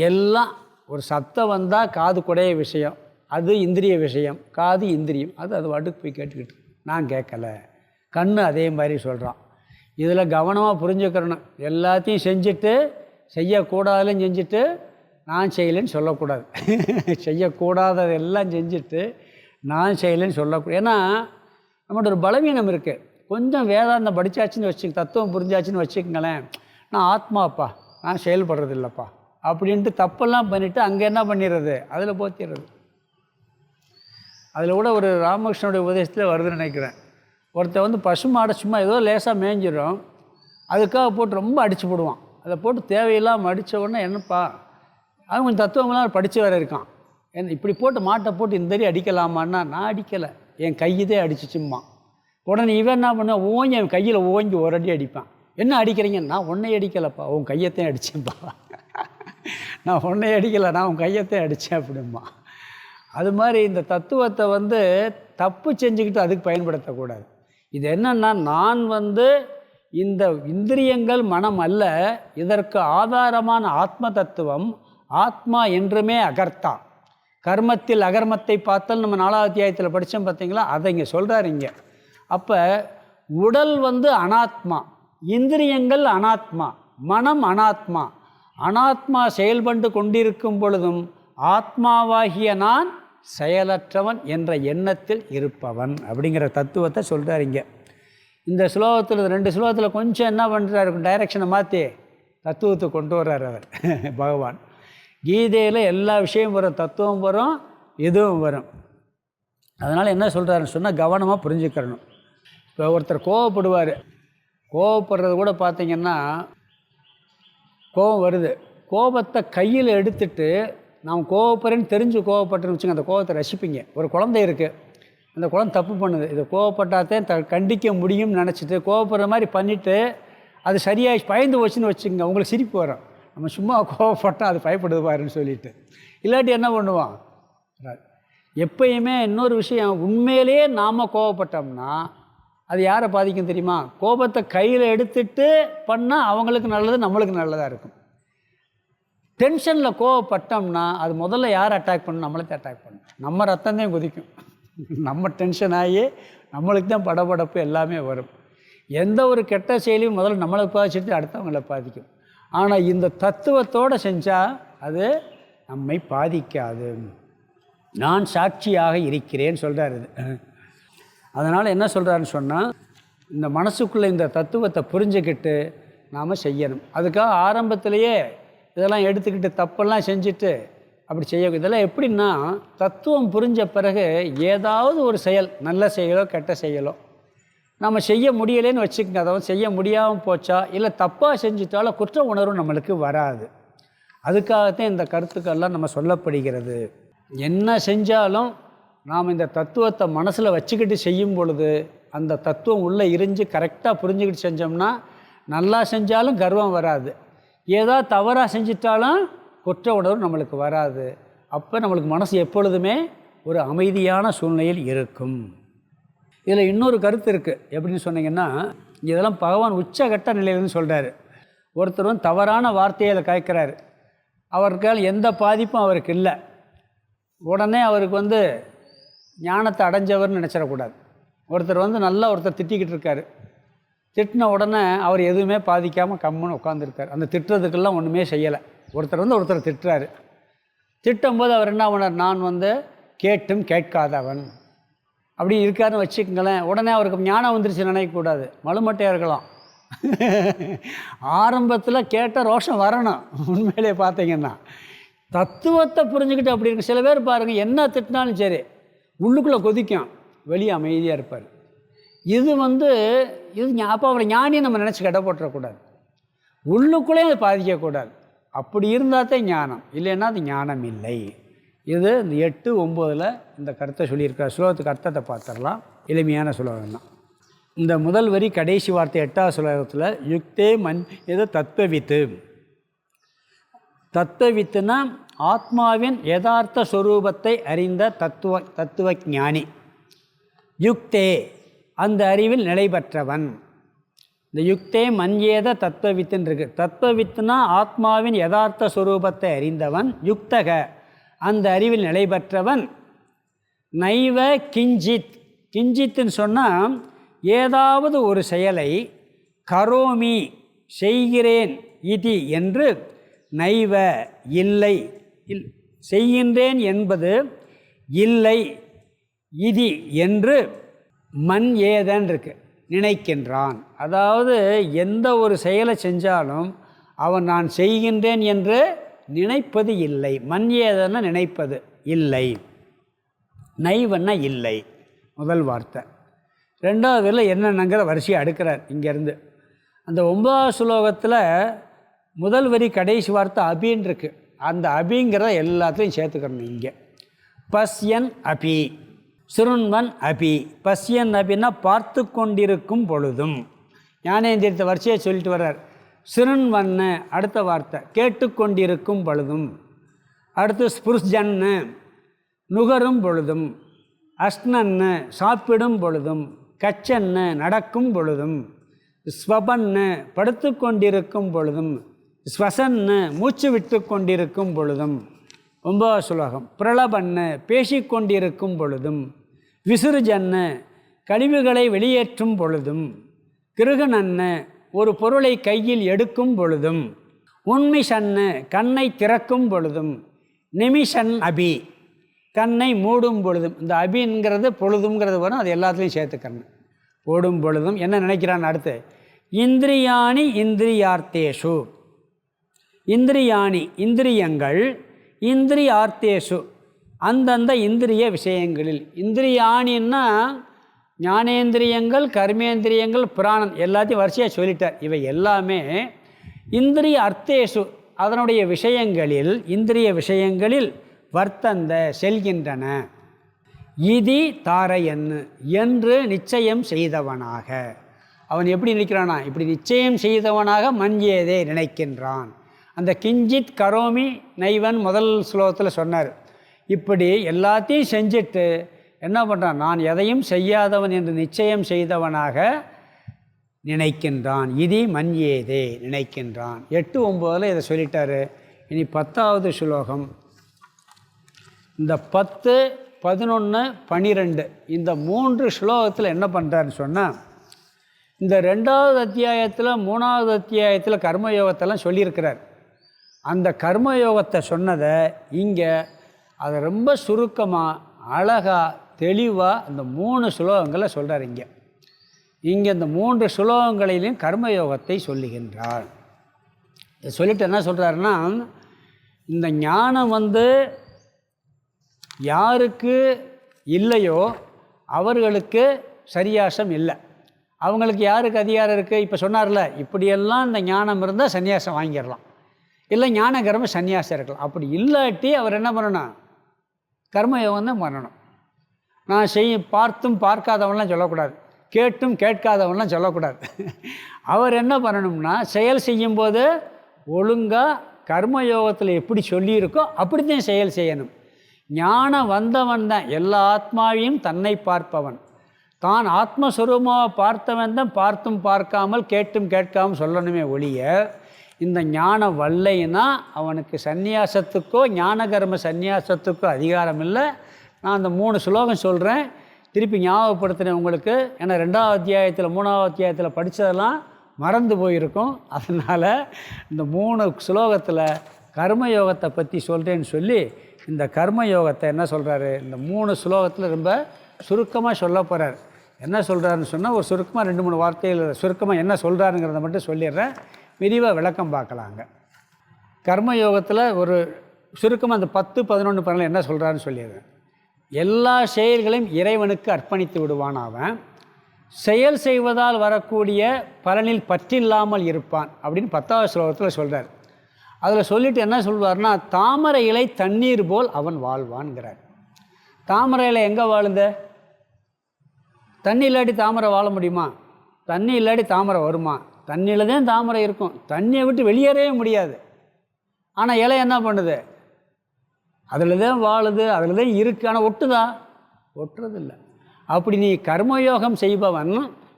எல்லாம் ஒரு சத்தம் வந்தால் காது குடைய விஷயம், அது இந்திரிய விஷயம், காது இந்திரியம், அது வாட்டுக்கு போய் கேட்டுக்கிட்டு, நான் கேட்கலை. கண்ணு அதே மாதிரி சொல்கிறான். இதில் கவனமாக புரிஞ்சுக்கிறணும். எல்லாத்தையும் செஞ்சுட்டு செய்யக்கூடாதுன்னு செஞ்சுட்டு நான் செய்யலைன்னு சொல்லக்கூடாது. செய்யக்கூடாததெல்லாம் செஞ்சுட்டு நான் செய்யலைன்னு சொல்லக்கூடாது. ஏன்னா நம்மளோட ஒரு பலவீனம் இருக்குது. கொஞ்சம் வேதாந்தம் படித்தாச்சுன்னு வச்சுக்க, தத்துவம் புரிஞ்சாச்சுன்னு வச்சுக்கங்களேன், நான் ஆத்மாப்பா, நான் செயல்படுறது இல்லைப்பா அப்படின்ட்டு தப்பெல்லாம் பண்ணிவிட்டு அங்கே என்ன பண்ணிடுறது, அதில் போத்திடுறது. அதில் கூட ஒரு ராமகிருஷ்ணனுடைய உபதேசத்தில் வருதுன்னு நினைக்கிறேன். ஒருத்தர் பசு மாடை சும்மா ஏதோ லேசாக மேய்ஞ்சிடும், அதுக்காக போட்டு ரொம்ப அடித்து போடுவான். அதை போட்டு தேவையில்லாமல் அடித்த உடனே என்னப்பா, அவன் கொஞ்சம் தத்துவங்களாம் படித்து வேறு இருக்கான், இப்படி போட்டு மாட்டை போட்டு இந்த அடிக்கலாமான்னா, நான் அடிக்கலை, என் கையதே அடிச்சிச்சும்மா. உடனே இவன் என்ன பண்ண, ஓங்கி என் கையில் ஓங்கி ஒரு அடி அடிப்பான். என்ன அடிக்கிறீங்க, நான் உன்னை அடிக்கலைப்பா, உன் கையத்தையும் அடித்தேன்ப்பா. நான் உன்னை அடிக்கலை, நான் உன் கையத்தையும் அடித்தேன் அப்படிம்மா. அது மாதிரி இந்த தத்துவத்தை தப்பு செஞ்சுக்கிட்டு அதுக்கு பயன்படுத்தக்கூடாது. இது என்னன்னா, நான் இந்த இந்திரியங்கள் மனம் அல்ல, இதற்கு ஆதாரமான ஆத்ம தத்துவம், ஆத்மா என்றுமே அகர்த்தா. கர்மத்தில் அகர்மத்தை பார்த்தால் நம்ம 4வது அத்தியாயத்தில் படித்தோம் பார்த்தீங்களா, அதை இங்கே சொல்கிறார். இங்கே அப்போ உடல் அனாத்மா, இந்திரியங்கள் அனாத்மா, மனம் அனாத்மா. அனாத்மா செயல்பட்டு கொண்டிருக்கும் பொழுதும் ஆத்மாவாகிய நான் செயலற்றவன் என்ற எண்ணத்தில் இருப்பவன் அப்படிங்கிற தத்துவத்தை சொல்கிறார். இங்கே இந்த ஸ்லோகத்தில் 2 ஸ்லோகத்தில் கொஞ்சம் என்ன பண்ணுறாரு, டைரக்ஷனை மாற்றி தத்துவத்தை கொண்டு வர்றார் அவர் பகவான். கீதையில் எல்லா விஷயம் வரும், தத்துவம் வரும், இதுவும் வரும். அதனால் என்ன சொல்கிறாருன்னு சொன்னால் கவனமாக புரிஞ்சுக்கிறணும். இப்போ ஒருத்தர் கோவப்படுவார், கோவப்படுறது கூட பார்த்திங்கன்னா, கோபம் வருது, கோபத்தை கையில் எடுத்துட்டு நாம் கோவப்படுறேன்னு தெரிஞ்சு கோவப்பட்டுன்னு வச்சுங்க, அந்த கோபத்தை ரசிப்பீங்க. ஒரு குழந்தை இருக்குது, அந்த குழந்தை தப்பு பண்ணுது, இதை கோவப்பட்டாத்தே கண்டிக்க முடியும்னு நினச்சிட்டு கோவப்படுற மாதிரி பண்ணிவிட்டு அது சரியாக பயந்து வச்சுன்னு வச்சுக்கோங்க, உங்களுக்கு சிரிப்பு வரும். நம்ம சும்மா கோவப்பட்டால் அது பயப்படுது பாருன்னு சொல்லிட்டு. இல்லாட்டி என்ன பண்ணுவான், எப்பயுமே இன்னொரு விஷயம், உண்மையிலேயே நாம் கோவப்பட்டோம்னா அது யாரை பாதிக்கும் தெரியுமா, கோபத்தை கையில் எடுத்துட்டு பண்ணால் அவங்களுக்கு நல்லது, நம்மளுக்கு நல்லதாக இருக்கும். டென்ஷனில் கோவப்பட்டோம்னா அது முதல்ல யார் அட்டாக் பண்ணணும், நம்மளுக்கு அட்டாக் பண்ணணும், நம்ம ரத்தம் தான் குதிக்கும். நம்ம டென்ஷன் ஆகி நம்மளுக்கு தான் படபடப்பு எல்லாமே வரும். எந்த ஒரு கெட்ட செயலையும் முதல்ல நம்மளை பாதிச்சுட்டு அடுத்தவங்களை பாதிக்கும். ஆனால் இந்த தத்துவத்தோடு செஞ்சால் அது நம்மை பாதிக்காது. நான் சாட்சியாக இருக்கிறேன்னு சொல்கிறார் இது. அதனால் என்ன சொல்கிறாருன்னு சொன்னால், இந்த மனசுக்குள்ளே இந்த தத்துவத்தை புரிஞ்சுக்கிட்டு நாம் செய்யணும். அதுக்காக ஆரம்பத்திலேயே இதெல்லாம் எடுத்துக்கிட்டு தப்பெல்லாம் செஞ்சுட்டு அப்படி செய்ய, இதெல்லாம் எப்படின்னா, தத்துவம் புரிஞ்ச பிறகு ஏதாவது ஒரு செயல், நல்ல செயலோ கெட்ட செயலோ நம்ம செய்ய முடியலேன்னு வச்சுக்கோங்க, அதை செய்ய முடியாமல் போச்சா இல்லை தப்பாக செஞ்சுட்டாலும் குற்ற உணர்வு நம்மளுக்கு வராது. அதுக்காகத்தான் இந்த கருத்துக்கள்லாம் நம்ம சொல்லப்படுகிறது. என்ன செஞ்சாலும் நாம் இந்த தத்துவத்தை மனசில் வச்சுக்கிட்டு செய்யும் பொழுது அந்த தத்துவம் உள்ளே இருந்து கரெக்டாக புரிஞ்சுக்கிட்டு செஞ்சோம்னா நல்லா செஞ்சாலும் கர்வம் வராது, ஏதாவது தவறாக செஞ்சிட்டாலும் குற்ற உணர்வு நம்மளுக்கு வராது. அப்போ நம்மளுக்கு மனசு எப்பொழுதுமே ஒரு அமைதியான சூழ்நிலையில் இருக்கும். இதில் இன்னொரு கருத்து இருக்குது. எப்படின்னு சொன்னீங்கன்னா, இதெல்லாம் பகவான் உச்சகட்ட நிலையில்னு சொல்கிறாரு. ஒருத்தர் தவறான வார்த்தையை கேட்குறாரு, அவருக்கால் எந்த பாதிப்பும் அவருக்கு இல்லை, உடனே அவருக்கு ஞானத்தை அடைஞ்சவர்னு நினச்சிடக்கூடாது. ஒருத்தர் நல்லா ஒருத்தர் திட்டிக்கிட்டு இருக்காரு, திட்டின உடனே அவர் எதுவுமே பாதிக்காமல் கம்முன்னு உட்காந்துருக்கார். அந்த திட்டுறதுக்கெல்லாம் ஒன்றுமே செய்யலை. ஒருத்தர் ஒருத்தர் திட்டுறாரு, திட்டும்போது அவர் என்ன பண்ணார், நான் கேட்டும் கேட்காதவன் அப்படி இருக்காருன்னு வச்சுக்கங்களேன். உடனே அவருக்கு ஞானம் வந்துருச்சு நினைக்கக்கூடாது, மலுமட்டையாக இருக்கலாம். ஆரம்பத்தில் கேட்ட ரோஷம் வரணும். உண்மையிலே பார்த்தீங்கன்னா தத்துவத்தை புரிஞ்சுக்கிட்டு அப்படி இருக்கு. சில பேர் பாருங்கள், என்ன திட்டினாலும் சரி உள்ளுக்குள்ளே கொதிக்கும், வெளியே அமைதியாக இருப்பார். இது அப்போ அவரை ஞானியை நம்ம நினச்சி கடை போட்டுறக்கூடாது, உள்ளுக்குள்ளே அதை பாதிக்கக்கூடாது. அப்படி இருந்தால் தான் ஞானம், இல்லைன்னா அது ஞானம் இல்லை. இது இந்த 8, 9 இந்த கருத்தை சொல்லியிருக்கார். ஸ்லோகத்துக்கு அர்த்தத்தை பார்த்துடலாம். எளிமையான ஸ்லோகம் தான். இந்த முதல் வரி கடைசி வார்த்தை 8வது ஸ்லோகத்தில் யுக்தே ஏதோ தத்துவவித்து. தத்துவவித்துனா ஆத்மாவின் யதார்த்த ஸ்வரூபத்தை அறிந்த தத்துவ ஞானி. யுக்தே அந்த அறிவில் நிலை பெற்றவன். இந்த யுக்தே மன்யேத தத்துவவித்துன்னு இருக்குது. தத்துவவித்துனா ஆத்மாவின் யதார்த்த ஸ்வரூபத்தை அறிந்தவன். யுக்தக அந்த அறிவில் நிலை பெற்றவன். நைவ கிஞ்சித். கிஞ்சித்துன்னு சொன்னால் ஏதாவது ஒரு செயலை கரோமி செய்கிறேன் இது என்று, நைவ இல்லை செய்கின்றேன் என்பது, இல்லை இது என்று மன் ஏதன் இருக்கு நினைக்கின்றான். அதாவது எந்த ஒரு செயலை செஞ்சாலும் அவன் நான் செய்கின்றேன் என்று நினைப்பது இல்லை. மன் ஏதன்னா நினைப்பது இல்லை. நைவன்னா இல்லை முதல் வார்த்தை. ரெண்டாவதுல என்னென்னங்கிற வரிசையை அடுக்கிறார் இங்கேருந்து. அந்த 9வது ஸ்லோகத்தில் முதல் வரி கடைசி வார்த்தை அபின்னு இருக்குது. அந்த அபிங்கிறத எல்லாத்தையும் சேர்த்துக்கணும் இங்கே. பஸ்யன் அபி, சிறுன்வன் அபி. பஸ்யன் அபின்னா பார்த்து கொண்டிருக்கும் பொழுதும். ஞானேந்திரத்தை வரிசையை சொல்லிட்டு வர்றார். சிறுன்வன்னு அடுத்த வார்த்தை கேட்டுக்கொண்டிருக்கும் பொழுதும். அடுத்து ஸ்புருஷ்ஜன்னு நுகரும் பொழுதும். அஸ்னன்னு சாப்பிடும் பொழுதும். கச்சன்னு நடக்கும் பொழுதும். ஸ்வபன்னு படுத்து கொண்டிருக்கும் பொழுதும். ஸ்வசன்னு மூச்சு விட்டு கொண்டிருக்கும் பொழுதும். 9வது ஸ்லோகம் பிரளபன்னு பேசிக்கொண்டிருக்கும் பொழுதும். விசுருஜன்னு கழிவுகளை வெளியேற்றும் பொழுதும். கிருகனன்னு ஒரு பொருளை கையில் எடுக்கும் பொழுதும். உண்மிஷன்னு கண்ணை திறக்கும் பொழுதும். நிமிஷன் அபி கண்ணை மூடும் பொழுதும். இந்த அபிங்கிறது பொழுதுங்கிறது வரும், அது எல்லாத்துலேயும் சேர்த்துக்கணும். ஓடும் பொழுதும் என்ன நினைக்கிறான் அடுத்து. இந்திரியாணி இந்திரியார்த்தேஷு. இந்திரியாணி இந்திரியங்கள். இந்திரியார்த்தேஷு அந்தந்த இந்திரிய விஷயங்களில். இந்திரியாணின்னா ஞானேந்திரியங்கள், கர்மேந்திரியங்கள், பிராணன் எல்லாத்தையும் வரிசையாக சொல்லிட்டார். இவை எல்லாமே இந்திரிய அர்த்தேஷு அதனுடைய விஷயங்களில், இந்திரிய விஷயங்களில் வர்த்தந்த செல்கின்றன. இதி தாரையன்னு என்று நிச்சயம் செய்தவனாக. அவன் எப்படி நினைக்கிறானா, இப்படி நிச்சயம் செய்தவனாக மன்யேதே நினைக்கின்றான். அந்த கிஞ்சித் கரோமி நைவன் முதல் ஸ்லோகத்தில் சொன்னார். இப்படி எல்லாத்தையும் செஞ்சுட்டு என்ன பண்ணுறான், நான் எதையும் செய்யாதவன் என்று நிச்சயம் செய்தவனாக நினைக்கின்றான். இதி மன்யேதே நினைக்கின்றான். 8, 9 இதை சொல்லிட்டாரு. இனி 10வது ஸ்லோகம். இந்த 10, 11, 12 இந்த 3 ஸ்லோகத்தில் என்ன பண்ணுறாருன்னு சொன்னால், இந்த 2வது அத்தியாயத்தில் 3வது அத்தியாயத்தில் கர்மயோகத்தெல்லாம் சொல்லியிருக்கிறார். அந்த கர்மயோகத்தை சொன்னதை இங்கே அதை ரொம்ப சுருக்கமாக அழகாக தெளிவாக அந்த 3 ஸ்லோகங்களை சொல்கிறார். இங்கே இந்த 3 ஸ்லோகங்களிலும் கர்மயோகத்தை சொல்லுகின்றார். சொல்லிட்டு என்ன சொல்கிறாருன்னா, இந்த ஞானம் யாருக்கு இல்லையோ அவர்களுக்கு சரியாசம் இல்லை. அவங்களுக்கு யாருக்கு அதிகாரம் இருக்குது? இப்போ சொன்னார்ல, இப்படியெல்லாம் இந்த ஞானம் இருந்தால் சன்னியாசம் வாங்கிடலாம், இல்லை ஞான கர்ம சன்னியாசம் இருக்கலாம். அப்படி இல்லாட்டி அவர் என்ன பண்ணணும், கர்மயோகம் தான் பண்ணணும். நான் பார்த்தும் பார்க்காதவன்லாம் சொல்லக்கூடாது, கேட்டும் கேட்காதவன்லாம் சொல்லக்கூடாது. அவர் என்ன பண்ணணும்னா, செயல் செய்யும்போது ஒழுங்காக கர்மயோகத்தில் எப்படி சொல்லியிருக்கோ அப்படித்தான் செயல் செய்யணும். ஞானம் வந்தவன் தான் எல்லா ஆத்மாவையும் தன்னை பார்ப்பவன். தான் ஆத்மஸ்வரூபமாக பார்த்தவன் தான் பார்த்தும் பார்க்காமல் கேட்டும் கேட்காமல் சொல்லணுமே ஒழிய, இந்த ஞானம் வல்லைன்னா அவனுக்கு சந்நியாசத்துக்கோ ஞான கர்ம சந்நியாசத்துக்கோ அதிகாரம் இல்லை. நான் அந்த 3 ஸ்லோகம் சொல்கிறேன், திருப்பி ஞாபகப்படுத்தினேன் உங்களுக்கு. ஏன்னா 2வது அத்தியாயத்தில் 3வது அத்தியாயத்தில் படித்ததெல்லாம் மறந்து போயிருக்கும். அதனால் இந்த 3 ஸ்லோகத்தில் கர்மயோகத்தை பற்றி சொல்கிறேன்னு சொல்லி இந்த கர்மயோகத்தை என்ன சொல்கிறாரு, இந்த 3 ஸ்லோகத்தில் ரொம்ப சுருக்கமாக சொல்ல போகிறார். என்ன சொல்கிறாருன்னு சொன்னால் ஒரு சுருக்கமாக 2-3 வார்த்தைகள் சுருக்கமாக என்ன சொல்கிறாருங்கிறத மட்டும் சொல்லிடுறேன், விரிவாக விளக்கம் பார்க்கலாங்க. கர்மயோகத்தில் ஒரு சுருக்கமாக அந்த 10, 11, 12 என்ன சொல்கிறாருன்னு சொல்லிடுறேன். எல்லா செயல்களையும் இறைவனுக்கு அர்ப்பணித்து விடுவான் அவன், செயல் செய்வதால் வரக்கூடிய பலனில் பற்றில்லாமல் இருப்பான் அப்படின்னு 10வது ஸ்லோகத்தில் சொல்கிறார். அதில் சொல்லிவிட்டு என்ன சொல்வார்னா, தாமரை இலை தண்ணீர் போல் அவன் வாழ்வான்கிறார். தாமரை இலை எங்கே வாழுந்த? தண்ணி இல்லாட்டி தாமரை வாழ முடியுமா? தண்ணி இல்லாட்டி தாமரை வருமா? தண்ணியில் தான் தாமரை இருக்கும், தண்ணியை விட்டு வெளியேறவே முடியாது. ஆனால் இலை என்ன பண்ணுது? அதில் தான் வாழுது, அதில் தான் இருக்குது. ஆனால் ஒட்டுதா? ஒட்டுறதில்லை. அப்படி நீ கர்மயோகம் செய்பவன்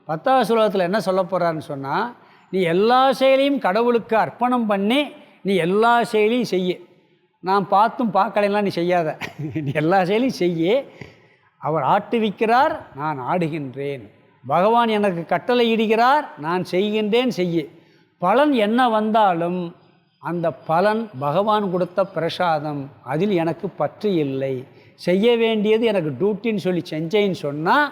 10வது ஸ்லோகத்தில் என்ன சொல்ல போகிறான்னு சொன்னால், நீ எல்லா செயலையும் கடவுளுக்கு அர்ப்பணம் பண்ணி நீ எல்லா செயலையும் செய்ய. நான் பார்த்தும் பார்க்கலைலாம் நீ செய்யாத, நீ எல்லா செயலையும் செய்ய. அவர் ஆட்டுவிக்கிறார், நான் ஆடுகின்றேன். பகவான் எனக்கு கட்டளை இடுகிறார், நான் செய்கின்றேன் செய்ய. பலன் என்ன வந்தாலும் அந்த பலன் பகவான் கொடுத்த பிரசாதம், அதில் எனக்கு பற்று இல்லை. செய்ய வேண்டியது எனக்கு டியூட்டின்னு சொல்லி செஞ்சேன்னு சொன்னால்,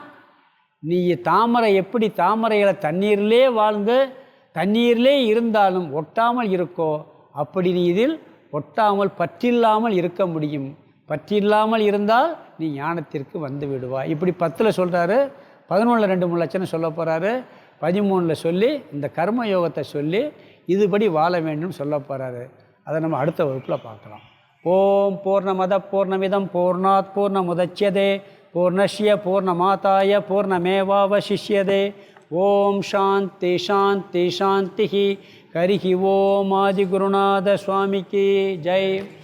நீ தாமரை எப்படி தாமரைகளை தண்ணீரிலே வாழ்ந்து தண்ணீரிலே இருந்தாலும் ஒட்டாமல் இருக்கோ, அப்படி நீ இதில் ஒட்டாமல் பற்றில்லாமல் இருக்க முடியும். பற்றில்லாமல் இருந்தால் நீ ஞானத்திற்கு வந்து விடுவாய். இப்படி 10ல் சொல்கிறாரு, 11ல் 2-3 லட்சணம் சொல்ல போகிறாரு, 13ல் சொல்லி இந்த கர்மயோகத்தை சொல்லி இதுபடி வாழ வேண்டும் சொல்ல போகிறாரு. அதை நம்ம அடுத்த வகுப்பில் பார்க்கலாம். ஓம் பூர்ணமத பூர்ணமிதம் பூர்ணாத் பூர்ணமுதச்யதே பூர்ணஸ்ய பூர்ணமாதாய பூர்ணமேவாவசிஷ்யதே. ஓம் சாந்தி சாந்தி சாந்தி. ஹரிஹி ஓம். ஆதிகுருநாத சுவாமிக்கு ஜெய்.